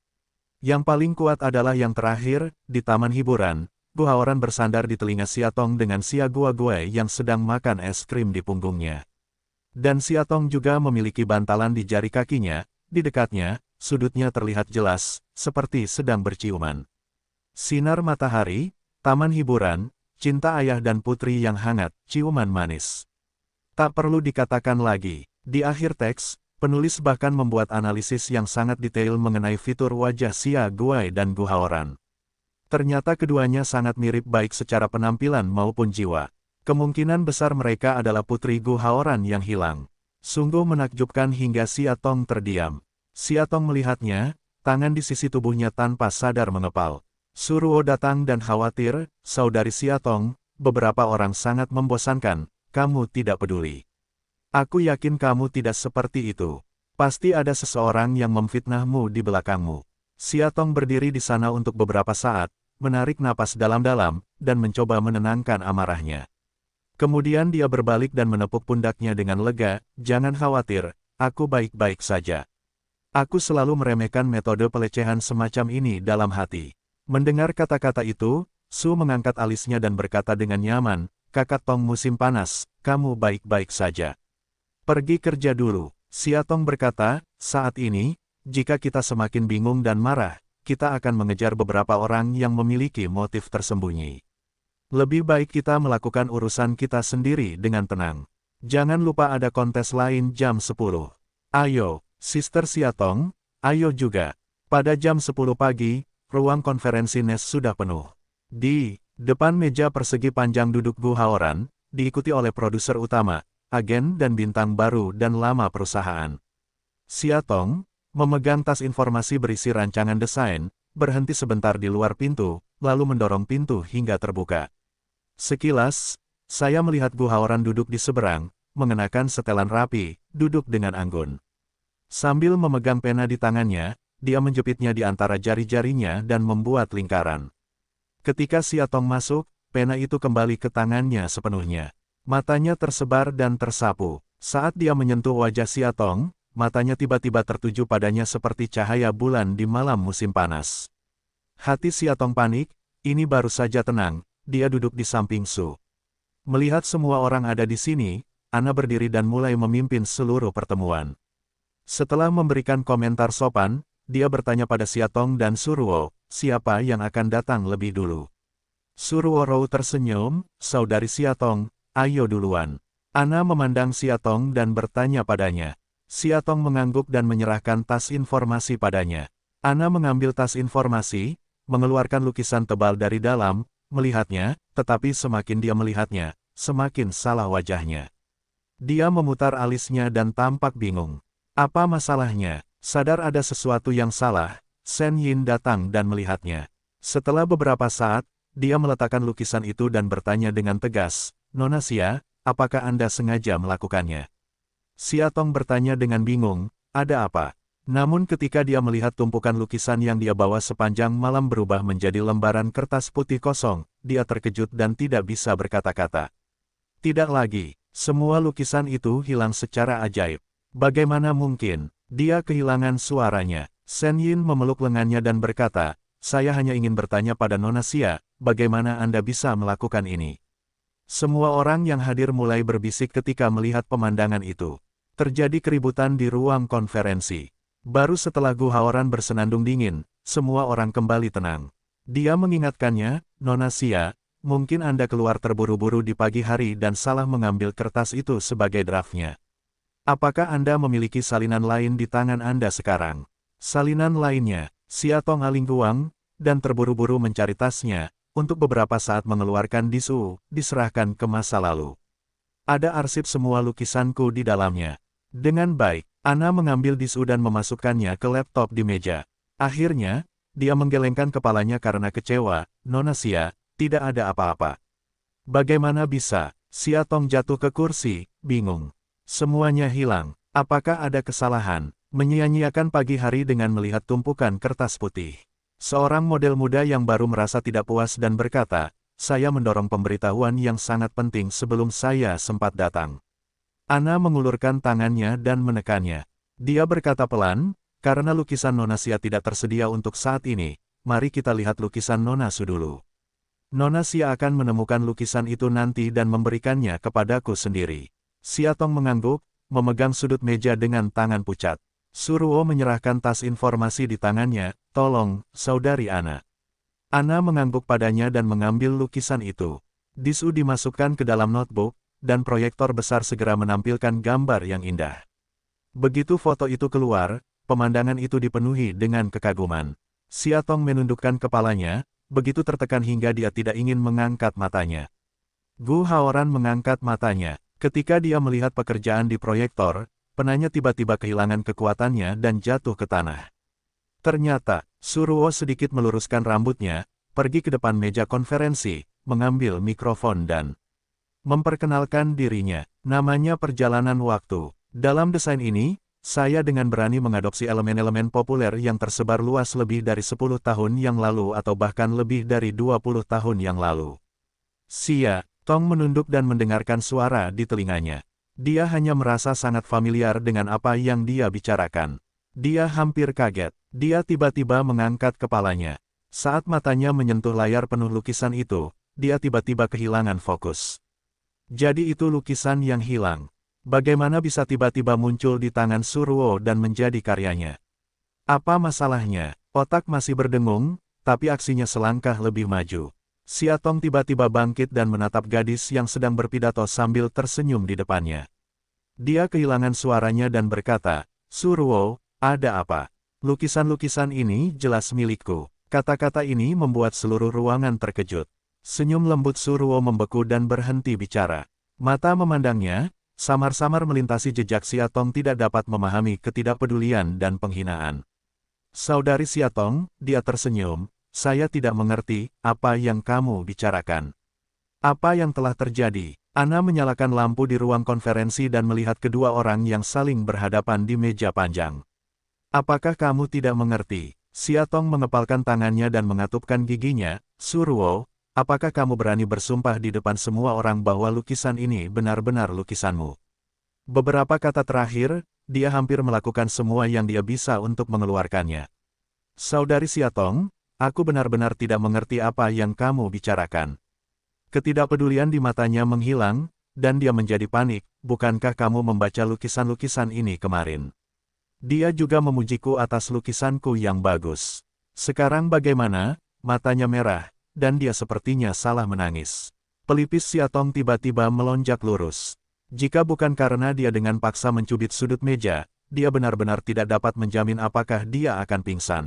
Yang paling kuat adalah yang terakhir, di taman hiburan, Gu Haoran bersandar di telinga Siatong dengan Xia Guogue yang sedang makan es krim di punggungnya. Dan Siatong juga memiliki bantalan di jari kakinya, di dekatnya, sudutnya terlihat jelas, seperti sedang berciuman. Sinar matahari, taman hiburan, cinta ayah dan putri yang hangat, ciuman manis. Tak perlu dikatakan lagi, di akhir teks, penulis bahkan membuat analisis yang sangat detail mengenai fitur wajah Xia Guogue dan Gu Haoran. Ternyata keduanya sangat mirip baik secara penampilan maupun jiwa. Kemungkinan besar mereka adalah putri Gu Haoran yang hilang. Sungguh menakjubkan hingga Siatong terdiam. Siatong melihatnya, tangan di sisi tubuhnya tanpa sadar mengepal. Suruo datang dan khawatir, "Saudari Siatong, beberapa orang sangat membosankan, kamu tidak peduli. Aku yakin kamu tidak seperti itu. Pasti ada seseorang yang memfitnahmu di belakangmu." Siatong berdiri di sana untuk beberapa saat, menarik napas dalam-dalam, dan mencoba menenangkan amarahnya. Kemudian dia berbalik dan menepuk pundaknya dengan lega, "Jangan khawatir, aku baik-baik saja. Aku selalu meremehkan metode pelecehan semacam ini dalam hati." Mendengar kata-kata itu, Su mengangkat alisnya dan berkata dengan nyaman, "Kakak Tong musim panas, kamu baik-baik saja. Pergi kerja dulu." Siatong berkata, "Saat ini, jika kita semakin bingung dan marah, kita akan mengejar beberapa orang yang memiliki motif tersembunyi. Lebih baik kita melakukan urusan kita sendiri dengan tenang. Jangan lupa ada kontes lain jam 10. Ayo, Sister Siatong, ayo juga." Pada jam 10 pagi, ruang konferensi NES sudah penuh. Di depan meja persegi panjang duduk Gu Haoran, diikuti oleh produser utama, agen dan bintang baru dan lama perusahaan. Siatong, memegang tas informasi berisi rancangan desain, berhenti sebentar di luar pintu, lalu mendorong pintu hingga terbuka. Sekilas, saya melihat Gu Haoran duduk di seberang, mengenakan setelan rapi, duduk dengan anggun. Sambil memegang pena di tangannya, dia menjepitnya di antara jari-jarinya dan membuat lingkaran. Ketika Siatong masuk, pena itu kembali ke tangannya sepenuhnya. Matanya tersebar dan tersapu. Saat dia menyentuh wajah Siatong, matanya tiba-tiba tertuju padanya seperti cahaya bulan di malam musim panas. Hati Siatong panik, ini baru saja tenang, dia duduk di samping Su. Melihat semua orang ada di sini, Ana berdiri dan mulai memimpin seluruh pertemuan. Setelah memberikan komentar sopan, dia bertanya pada Siatong dan Suruo, siapa yang akan datang lebih dulu. Suruo tersenyum, "Saudari Siatong, ayo duluan." Ana memandang Siatong dan bertanya padanya. Siatong mengangguk dan menyerahkan tas informasi padanya. Ana mengambil tas informasi, mengeluarkan lukisan tebal dari dalam, melihatnya, tetapi semakin dia melihatnya, semakin salah wajahnya. Dia memutar alisnya dan tampak bingung. Apa masalahnya? Sadar ada sesuatu yang salah, Shen Yin datang dan melihatnya. Setelah beberapa saat, dia meletakkan lukisan itu dan bertanya dengan tegas, "Nona Xia, apakah Anda sengaja melakukannya?" Siatong bertanya dengan bingung, "Ada apa?" Namun ketika dia melihat tumpukan lukisan yang dia bawa sepanjang malam berubah menjadi lembaran kertas putih kosong, dia terkejut dan tidak bisa berkata-kata. Tidak lagi, semua lukisan itu hilang secara ajaib. Bagaimana mungkin? Dia kehilangan suaranya. Shen Yin memeluk lengannya dan berkata, saya hanya ingin bertanya pada Nona Xia, bagaimana Anda bisa melakukan ini? Semua orang yang hadir mulai berbisik ketika melihat pemandangan itu. Terjadi keributan di ruang konferensi. Baru setelah Gu Haoran bersenandung dingin, semua orang kembali tenang. Dia mengingatkannya, Nona Xia, mungkin Anda keluar terburu-buru di pagi hari dan salah mengambil kertas itu sebagai draftnya. Apakah Anda memiliki salinan lain di tangan Anda sekarang? Salinan lainnya, Xia Tong alingguang, dan terburu-buru mencari tasnya, untuk beberapa saat mengeluarkan disu, diserahkan ke masa lalu. Ada arsip semua lukisanku di dalamnya. Dengan baik, Ana mengambil disu dan memasukkannya ke laptop di meja. Akhirnya, dia menggelengkan kepalanya karena kecewa, Nona Xia, tidak ada apa-apa. Bagaimana bisa? Xia Tong jatuh ke kursi, bingung. Semuanya hilang. Apakah ada kesalahan? Menyia-nyiakan pagi hari dengan melihat tumpukan kertas putih. Seorang model muda yang baru merasa tidak puas dan berkata, saya mendorong pemberitahuan yang sangat penting sebelum saya sempat datang. Ana mengulurkan tangannya dan menekannya. Dia berkata pelan, karena lukisan Nona Xia tidak tersedia untuk saat ini, mari kita lihat lukisan Nona Su dulu. Nona Xia akan menemukan lukisan itu nanti dan memberikannya kepadaku sendiri. Xia Tong mengangguk, memegang sudut meja dengan tangan pucat. Suruo menyerahkan tas informasi di tangannya, tolong, saudari Ana. Ana mengangguk padanya dan mengambil lukisan itu. Disu dimasukkan ke dalam notebook, dan proyektor besar segera menampilkan gambar yang indah. Begitu foto itu keluar, pemandangan itu dipenuhi dengan kekaguman. Xia Tong menundukkan kepalanya, begitu tertekan hingga dia tidak ingin mengangkat matanya. Gu Haoran mengangkat matanya. Ketika dia melihat pekerjaan di proyektor, penanya tiba-tiba kehilangan kekuatannya dan jatuh ke tanah. Ternyata, Suruo sedikit meluruskan rambutnya, pergi ke depan meja konferensi, mengambil mikrofon dan memperkenalkan dirinya. Namanya perjalanan waktu. Dalam desain ini, saya dengan berani mengadopsi elemen-elemen populer yang tersebar luas lebih dari 10 tahun yang lalu atau bahkan lebih dari 20 tahun yang lalu. Xia Tong menunduk dan mendengarkan suara di telinganya. Dia hanya merasa sangat familiar dengan apa yang dia bicarakan. Dia hampir kaget. Dia tiba-tiba mengangkat kepalanya. Saat matanya menyentuh layar penuh lukisan itu, dia tiba-tiba kehilangan fokus. Jadi itu lukisan yang hilang. Bagaimana bisa tiba-tiba muncul di tangan Suruo dan menjadi karyanya? Apa masalahnya? Otak masih berdengung, tapi aksinya selangkah lebih maju. Xia Tong tiba-tiba bangkit dan menatap gadis yang sedang berpidato sambil tersenyum di depannya. Dia kehilangan suaranya dan berkata, Suruo, ada apa? Lukisan-lukisan ini jelas milikku. Kata-kata ini membuat seluruh ruangan terkejut. Senyum lembut Suruo membeku dan berhenti bicara. Mata memandangnya, samar-samar melintasi jejak Xia Tong tidak dapat memahami ketidakpedulian dan penghinaan. Saudari Xia Tong, dia tersenyum. Saya tidak mengerti apa yang kamu bicarakan. Apa yang telah terjadi? Ana menyalakan lampu di ruang konferensi dan melihat kedua orang yang saling berhadapan di meja panjang. Apakah kamu tidak mengerti? Xia Tong mengepalkan tangannya dan mengatupkan giginya. Suruo, apakah kamu berani bersumpah di depan semua orang bahwa lukisan ini benar-benar lukisanmu? Beberapa kata terakhir, dia hampir melakukan semua yang dia bisa untuk mengeluarkannya. Saudari Xia Tong, aku benar-benar tidak mengerti apa yang kamu bicarakan. Ketidakpedulian di matanya menghilang, dan dia menjadi panik. Bukankah kamu membaca lukisan-lukisan ini kemarin? Dia juga memujiku atas lukisanku yang bagus. Sekarang bagaimana? Matanya merah, dan dia sepertinya salah menangis. Pelipis Xia Tong tiba-tiba melonjak lurus. Jika bukan karena dia dengan paksa mencubit sudut meja, dia benar-benar tidak dapat menjamin apakah dia akan pingsan.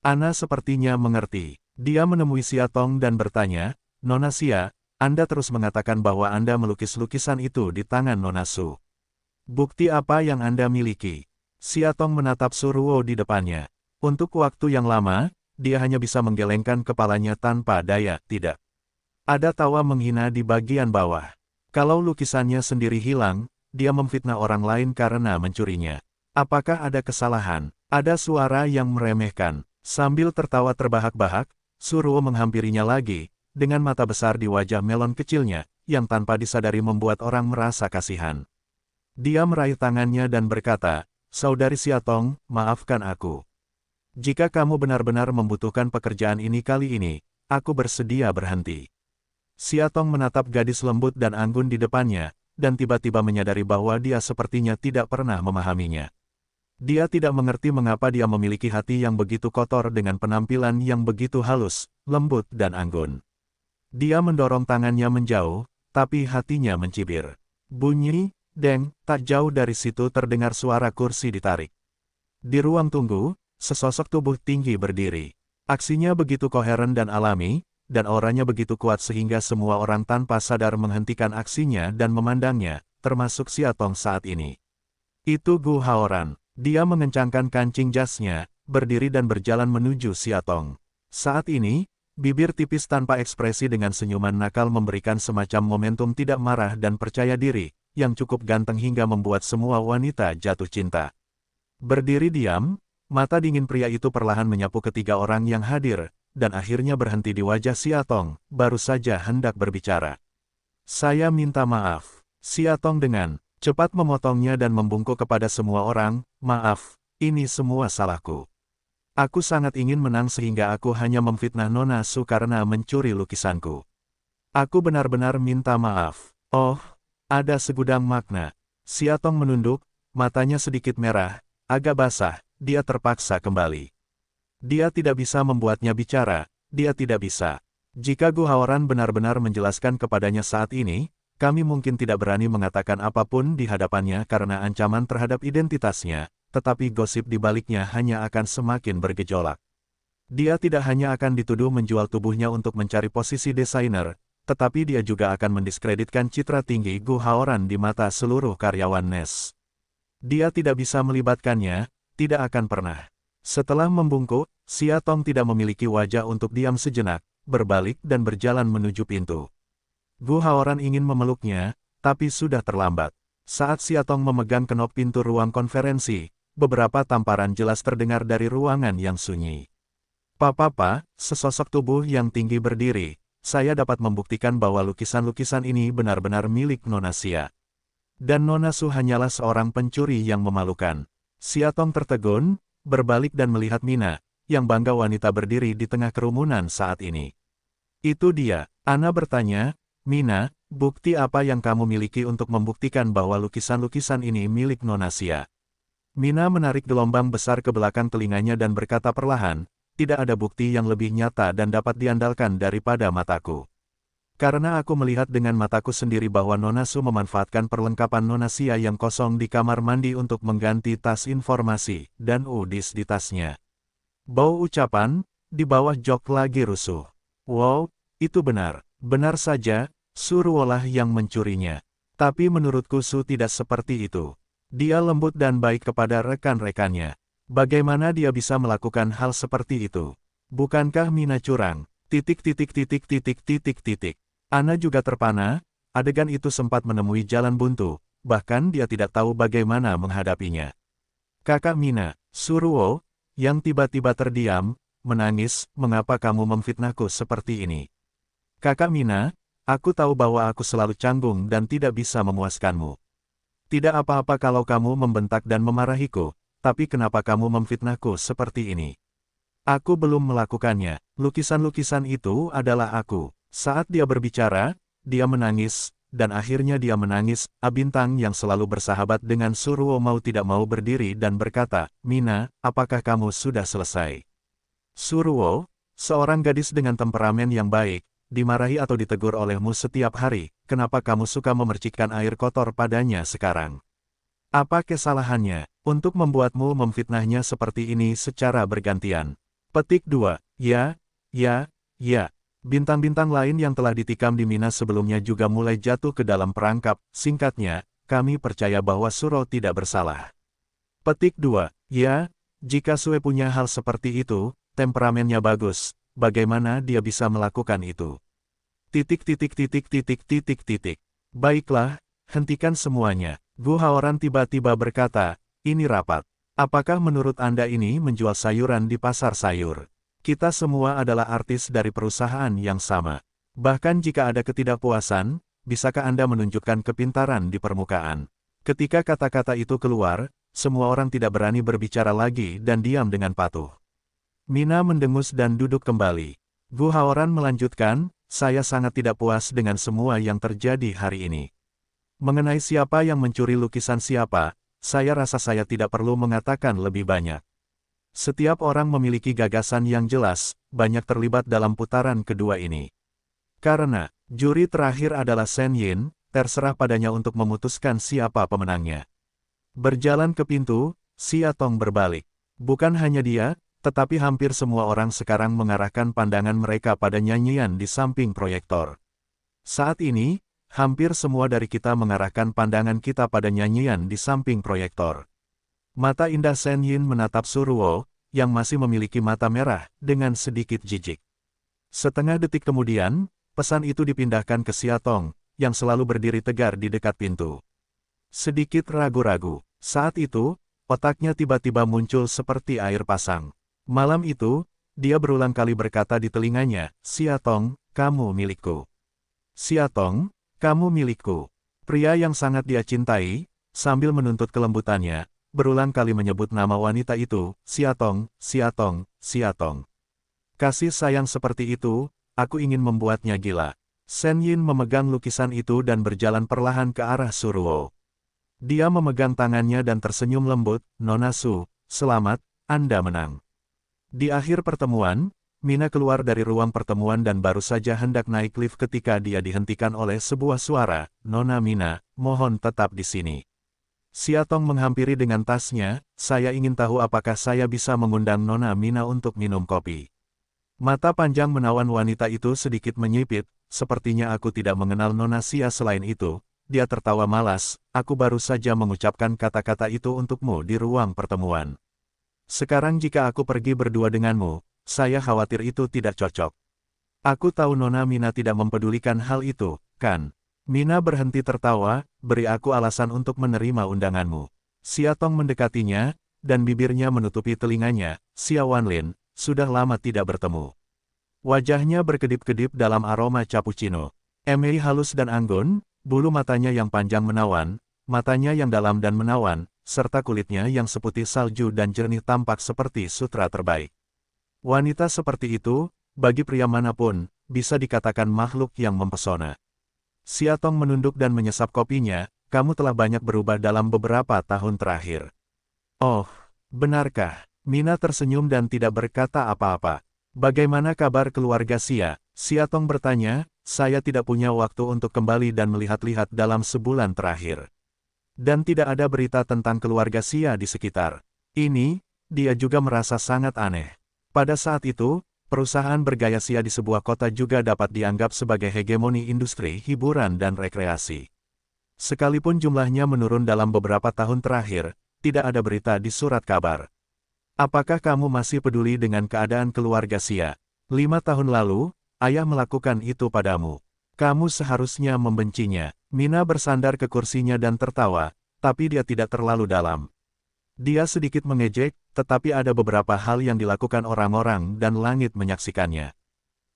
Ana sepertinya mengerti. Dia menemui Xia Tong dan bertanya, Nona Xia, Anda terus mengatakan bahwa Anda melukis lukisan itu di tangan Nona Su. Bukti apa yang Anda miliki? Xia Tong menatap Suruo di depannya. Untuk waktu yang lama, dia hanya bisa menggelengkan kepalanya tanpa daya, tidak. Ada tawa menghina di bagian bawah. Kalau lukisannya sendiri hilang, dia memfitnah orang lain karena mencurinya. Apakah ada kesalahan? Ada suara yang meremehkan. Sambil tertawa terbahak-bahak, Suruo menghampirinya lagi, dengan mata besar di wajah melon kecilnya, yang tanpa disadari membuat orang merasa kasihan. Dia meraih tangannya dan berkata, Saudari Xia Tong, maafkan aku. Jika kamu benar-benar membutuhkan pekerjaan ini kali ini, aku bersedia berhenti. Siatong menatap gadis lembut dan anggun di depannya, dan tiba-tiba menyadari bahwa dia sepertinya tidak pernah memahaminya. Dia tidak mengerti mengapa dia memiliki hati yang begitu kotor dengan penampilan yang begitu halus, lembut dan anggun. Dia mendorong tangannya menjauh, tapi hatinya mencibir. Bunyi, deng, tak jauh dari situ terdengar suara kursi ditarik. Di ruang tunggu, sesosok tubuh tinggi berdiri. Aksinya begitu koheren dan alami, dan auranya begitu kuat sehingga semua orang tanpa sadar menghentikan aksinya dan memandangnya, termasuk Siatong saat ini. Itu Gu Haoran. Dia mengencangkan kancing jasnya, berdiri dan berjalan menuju Siatong. Saat ini, bibir tipis tanpa ekspresi dengan senyuman nakal memberikan semacam momentum tidak marah dan percaya diri, yang cukup ganteng hingga membuat semua wanita jatuh cinta. Berdiri diam, mata dingin pria itu perlahan menyapu ketiga orang yang hadir, dan akhirnya berhenti di wajah Siatong, baru saja hendak berbicara. Saya minta maaf. Siatong dengan cepat memotongnya dan membungkuk kepada semua orang, maaf, ini semua salahku. Aku sangat ingin menang sehingga aku hanya memfitnah Nona Su karena mencuri lukisanku. Aku benar-benar minta maaf. Oh, ada segudang makna. Siatong menunduk, matanya sedikit merah, agak basah. Dia terpaksa kembali. Dia tidak bisa membuatnya bicara, dia tidak bisa. Jika Gu Haoran benar-benar menjelaskan kepadanya saat ini, kami mungkin tidak berani mengatakan apapun di hadapannya karena ancaman terhadap identitasnya, tetapi gosip di baliknya hanya akan semakin bergejolak. Dia tidak hanya akan dituduh menjual tubuhnya untuk mencari posisi desainer, tetapi dia juga akan mendiskreditkan citra tinggi Gu Haoran di mata seluruh karyawan NES. Dia tidak bisa melibatkannya, tidak akan pernah. Setelah membungkuk, Siatong tidak memiliki wajah untuk diam sejenak, berbalik dan berjalan menuju pintu. Gu Haoran ingin memeluknya, tapi sudah terlambat. Saat Siatong memegang kenop pintu ruang konferensi, beberapa tamparan jelas terdengar dari ruangan yang sunyi. Papa, sesosok tubuh yang tinggi berdiri, saya dapat membuktikan bahwa lukisan-lukisan ini benar-benar milik Nona Xia. Dan Nona Su hanyalah seorang pencuri yang memalukan. Siatong tertegun, berbalik dan melihat Mina, yang bangga wanita berdiri di tengah kerumunan saat ini. Itu dia, Ana bertanya, Mina, bukti apa yang kamu miliki untuk membuktikan bahwa lukisan-lukisan ini milik Nona Xia? Mina menarik gelombang besar ke belakang telinganya dan berkata perlahan, tidak ada bukti yang lebih nyata dan dapat diandalkan daripada mataku. Karena aku melihat dengan mataku sendiri bahwa Nona Su memanfaatkan perlengkapan Nona Xia yang kosong di kamar mandi untuk mengganti tas informasi, dan udis di tasnya. Bau ucapan, di bawah jok lagi rusuh. Wow, itu benar. Benar saja, Suruolah yang mencurinya. Tapi menurutku Su tidak seperti itu. Dia lembut dan baik kepada rekan-rekannya. Bagaimana dia bisa melakukan hal seperti itu? Bukankah Mina curang? Ana juga terpana, adegan itu sempat menemui jalan buntu, bahkan dia tidak tahu bagaimana menghadapinya. Kakak Mina, Suruo, yang tiba-tiba terdiam, menangis, mengapa kamu memfitnahku seperti ini? Kakak Mina, aku tahu bahwa aku selalu canggung dan tidak bisa memuaskanmu. Tidak apa-apa kalau kamu membentak dan memarahiku, tapi kenapa kamu memfitnahku seperti ini? Aku belum melakukannya, lukisan-lukisan itu adalah aku. Saat dia berbicara, dia menangis, dan akhirnya dia menangis. Abintang yang selalu bersahabat dengan Suruo mau tidak mau berdiri dan berkata, Mina, apakah kamu sudah selesai? Suruo, seorang gadis dengan temperamen yang baik, dimarahi atau ditegur olehmu setiap hari, kenapa kamu suka memercikkan air kotor padanya sekarang? Apa kesalahannya, untuk membuatmu memfitnahnya seperti ini secara bergantian? Petik 2, ya. Bintang-bintang lain yang telah ditikam di Mina sebelumnya juga mulai jatuh ke dalam perangkap. Singkatnya, kami percaya bahwa Suro tidak bersalah. Petik 2, ya, jika Sue punya hal seperti itu, temperamennya bagus, bagaimana dia bisa melakukan itu? Baiklah, hentikan semuanya. Gu Haoran tiba-tiba berkata, ini rapat. Apakah menurut Anda ini menjual sayuran di pasar sayur? Kita semua adalah artis dari perusahaan yang sama. Bahkan jika ada ketidakpuasan, bisakah Anda menunjukkan kepintaran di permukaan? Ketika kata-kata itu keluar, semua orang tidak berani berbicara lagi dan diam dengan patuh. Mina mendengus dan duduk kembali. Gu Haoran melanjutkan, saya sangat tidak puas dengan semua yang terjadi hari ini. Mengenai siapa yang mencuri lukisan siapa, saya rasa saya tidak perlu mengatakan lebih banyak. Setiap orang memiliki gagasan yang jelas, banyak terlibat dalam putaran kedua ini. Karena, juri terakhir adalah Shen Yin, terserah padanya untuk memutuskan siapa pemenangnya. Berjalan ke pintu, Xia Tong berbalik. Bukan hanya dia, tetapi hampir semua orang sekarang mengarahkan pandangan mereka pada nyanyian di samping proyektor. Saat ini, hampir semua dari kita mengarahkan pandangan kita pada nyanyian di samping proyektor. Mata indah Shen Yin menatap Suruo, yang masih memiliki mata merah, dengan sedikit jijik. Setengah detik kemudian, pesan itu dipindahkan ke Xia Tong, yang selalu berdiri tegar di dekat pintu. Sedikit ragu-ragu, saat itu, otaknya tiba-tiba muncul seperti air pasang. Malam itu, dia berulang kali berkata di telinganya, Xia Tong, kamu milikku. Xia Tong, kamu milikku. Pria yang sangat dia cintai, sambil menuntut kelembutannya, berulang kali menyebut nama wanita itu, Xia Tong, Xia Tong, Xia Tong. Kasih sayang seperti itu, aku ingin membuatnya gila. Shen Yin memegang lukisan itu dan berjalan perlahan ke arah Suruo. Dia memegang tangannya dan tersenyum lembut, Nona Su, selamat, Anda menang. Di akhir pertemuan, Mina keluar dari ruang pertemuan dan baru saja hendak naik lift ketika dia dihentikan oleh sebuah suara, Nona Mina, mohon tetap di sini. Xia Tong menghampiri dengan tasnya, saya ingin tahu apakah saya bisa mengundang Nona Mina untuk minum kopi. Mata panjang menawan wanita itu sedikit menyipit, sepertinya aku tidak mengenal Nona Xia selain itu, dia tertawa malas, aku baru saja mengucapkan kata-kata itu untukmu di ruang pertemuan. Sekarang jika aku pergi berdua denganmu, saya khawatir itu tidak cocok. Aku tahu Nona Mina tidak mempedulikan hal itu, kan? Mina berhenti tertawa, beri aku alasan untuk menerima undanganmu. Xia Tong mendekatinya, dan bibirnya menutupi telinganya, Xia Wanlin, sudah lama tidak bertemu. Wajahnya berkedip-kedip dalam aroma cappuccino. Emei halus dan anggun, bulu matanya yang panjang menawan, matanya yang dalam dan menawan, serta kulitnya yang seputih salju dan jernih tampak seperti sutra terbaik. Wanita seperti itu, bagi pria manapun, bisa dikatakan makhluk yang mempesona. Xia Tong menunduk dan menyesap kopinya, kamu telah banyak berubah dalam beberapa tahun terakhir. Oh, benarkah? Mina tersenyum dan tidak berkata apa-apa. Bagaimana kabar keluarga Xia? Xia Tong bertanya, saya tidak punya waktu untuk kembali dan melihat-lihat dalam sebulan terakhir. Dan tidak ada berita tentang keluarga Xia di sekitar. Ini, dia juga merasa sangat aneh. Pada saat itu, perusahaan bergaya Xia di sebuah kota juga dapat dianggap sebagai hegemoni industri hiburan dan rekreasi. Sekalipun jumlahnya menurun dalam beberapa tahun terakhir, tidak ada berita di surat kabar. Apakah kamu masih peduli dengan keadaan keluarga Xia? 5 tahun lalu, ayah melakukan itu padamu. Kamu seharusnya membencinya. Mina bersandar ke kursinya dan tertawa, tapi dia tidak terlalu dalam. Dia sedikit mengejek, tetapi ada beberapa hal yang dilakukan orang-orang dan langit menyaksikannya.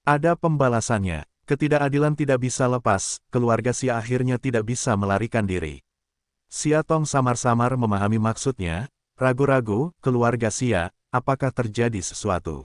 Ada pembalasannya. Ketidakadilan tidak bisa lepas, keluarga Xia akhirnya tidak bisa melarikan diri. Xia Tong samar-samar memahami maksudnya, ragu-ragu, keluarga Xia, apakah terjadi sesuatu?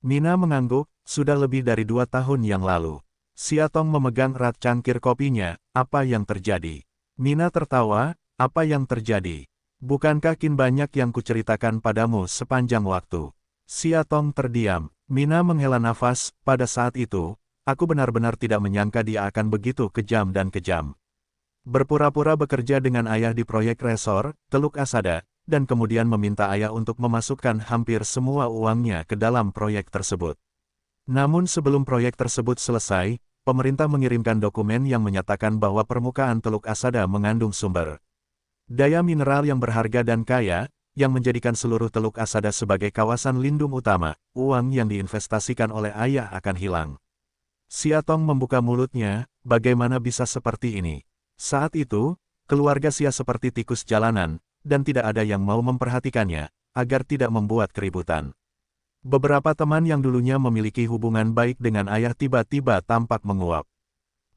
Mina mengangguk, sudah lebih dari 2 tahun yang lalu. Xia Tong memegang erat cangkir kopinya, apa yang terjadi? Mina tertawa, apa yang terjadi? Bukankah kin banyak yang kuceritakan padamu sepanjang waktu? Xia Tong terdiam, Mina menghela nafas, pada saat itu, aku benar-benar tidak menyangka dia akan begitu kejam dan kejam. Berpura-pura bekerja dengan ayah di proyek resor, Teluk Asada, dan kemudian meminta ayah untuk memasukkan hampir semua uangnya ke dalam proyek tersebut. Namun sebelum proyek tersebut selesai, pemerintah mengirimkan dokumen yang menyatakan bahwa permukaan Teluk Asada mengandung sumber daya mineral yang berharga dan kaya, yang menjadikan seluruh Teluk Asada sebagai kawasan lindung utama. Uang yang diinvestasikan oleh ayah akan hilang. Xia Tong membuka mulutnya, bagaimana bisa seperti ini? Saat itu, keluarga Xia seperti tikus jalanan, dan tidak ada yang mau memperhatikannya, agar tidak membuat keributan. Beberapa teman yang dulunya memiliki hubungan baik dengan ayah tiba-tiba tampak menguap.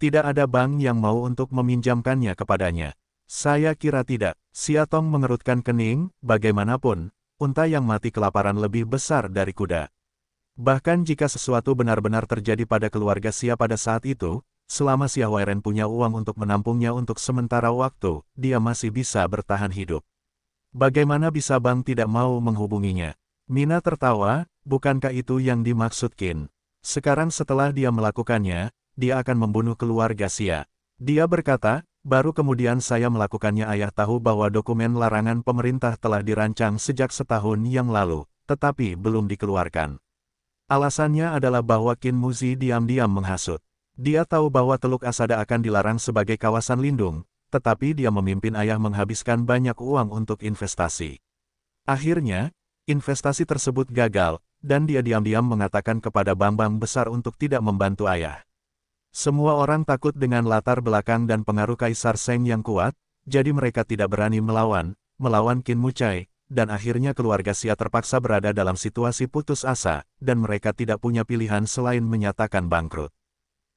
Tidak ada bank yang mau untuk meminjamkannya kepadanya. Saya kira tidak. Xia Tong mengerutkan kening, bagaimanapun, unta yang mati kelaparan lebih besar dari kuda. Bahkan jika sesuatu benar-benar terjadi pada keluarga Xia pada saat itu, selama Xia Huairen punya uang untuk menampungnya untuk sementara waktu, dia masih bisa bertahan hidup. Bagaimana bisa Bang tidak mau menghubunginya? Mina tertawa, bukankah itu yang dimaksud Qin? Sekarang setelah dia melakukannya, dia akan membunuh keluarga Xia. Dia berkata, baru kemudian saya melakukannya. Ayah tahu bahwa dokumen larangan pemerintah telah dirancang sejak setahun yang lalu, tetapi belum dikeluarkan. Alasannya adalah bahwa Qin Muzi diam-diam menghasut. Dia tahu bahwa Teluk Asada akan dilarang sebagai kawasan lindung, tetapi dia memimpin ayah menghabiskan banyak uang untuk investasi. Akhirnya, investasi tersebut gagal, dan dia diam-diam mengatakan kepada bank-bank besar untuk tidak membantu ayah. Semua orang takut dengan latar belakang dan pengaruh Kaisar Sheng yang kuat, jadi mereka tidak berani melawan Qin Mucai, dan akhirnya keluarga Xia terpaksa berada dalam situasi putus asa, dan mereka tidak punya pilihan selain menyatakan bangkrut.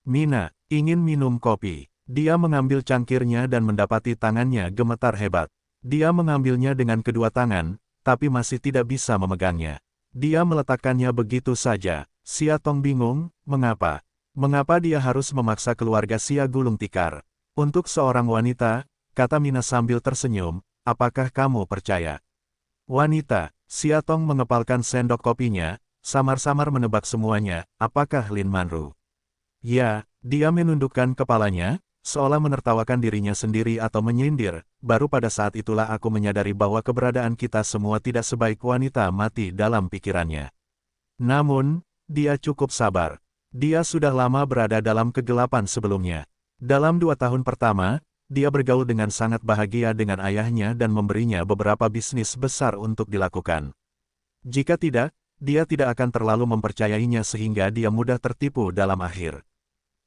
Mina ingin minum kopi. Dia mengambil cangkirnya dan mendapati tangannya gemetar hebat. Dia mengambilnya dengan kedua tangan, tapi masih tidak bisa memegangnya. Dia meletakkannya begitu saja. Xia Tong bingung, mengapa? Mengapa dia harus memaksa keluarga Xia gulung tikar? Untuk seorang wanita, kata Mina sambil tersenyum, apakah kamu percaya? Wanita, Xia Tong mengepalkan sendok kopinya, samar-samar menebak semuanya, apakah Lin Manru? Ya, dia menundukkan kepalanya, seolah menertawakan dirinya sendiri atau menyindir, baru pada saat itulah aku menyadari bahwa keberadaan kita semua tidak sebaik wanita mati dalam pikirannya. Namun, dia cukup sabar. Dia sudah lama berada dalam kegelapan sebelumnya. Dalam 2 tahun pertama, dia bergaul dengan sangat bahagia dengan ayahnya dan memberinya beberapa bisnis besar untuk dilakukan. Jika tidak, dia tidak akan terlalu mempercayainya sehingga dia mudah tertipu dalam akhir.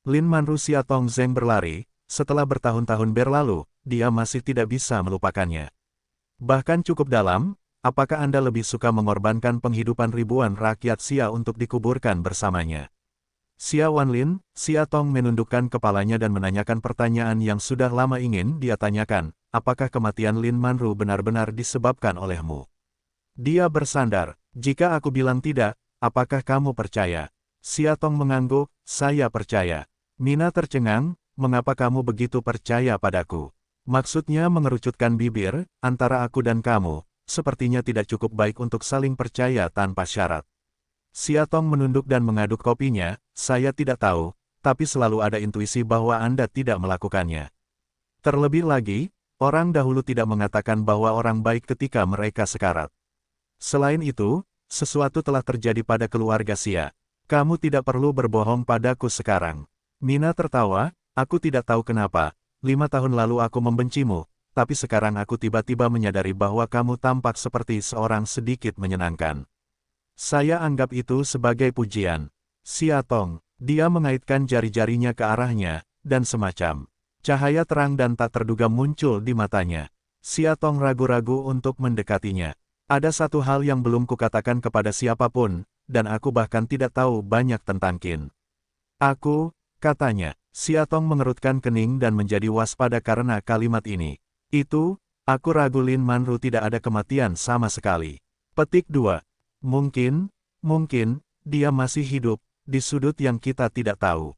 Lin Manru Xia Tong Zeng berlari, setelah bertahun-tahun berlalu, dia masih tidak bisa melupakannya. Bahkan cukup dalam, apakah Anda lebih suka mengorbankan penghidupan ribuan rakyat Xia untuk dikuburkan bersamanya? Xia Wanlin, Xia Tong menundukkan kepalanya dan menanyakan pertanyaan yang sudah lama ingin dia tanyakan, apakah kematian Lin Manru benar-benar disebabkan olehmu? Dia bersandar, jika aku bilang tidak, apakah kamu percaya? Xia Tong mengangguk, saya percaya. Mina tercengang, mengapa kamu begitu percaya padaku? Maksudnya mengerucutkan bibir, antara aku dan kamu, sepertinya tidak cukup baik untuk saling percaya tanpa syarat. Xia Tong menunduk dan mengaduk kopinya, saya tidak tahu, tapi selalu ada intuisi bahwa Anda tidak melakukannya. Terlebih lagi, orang dahulu tidak mengatakan bahwa orang baik ketika mereka sekarat. Selain itu, sesuatu telah terjadi pada keluarga Xia. Kamu tidak perlu berbohong padaku sekarang. Mina tertawa, aku tidak tahu kenapa, 5 tahun lalu aku membencimu, tapi sekarang aku tiba-tiba menyadari bahwa kamu tampak seperti seorang sedikit menyenangkan. Saya anggap itu sebagai pujian. Xia Tong, dia mengaitkan jari-jarinya ke arahnya, dan semacam cahaya terang dan tak terduga muncul di matanya. Xia Tong ragu-ragu untuk mendekatinya. Ada satu hal yang belum kukatakan kepada siapapun, dan aku bahkan tidak tahu banyak tentang Qin. Aku, katanya, Xia Tong mengerutkan kening dan menjadi waspada karena kalimat ini. Itu, aku ragu Lin Manru tidak ada kematian sama sekali. Petik 2. Mungkin, dia masih hidup, di sudut yang kita tidak tahu.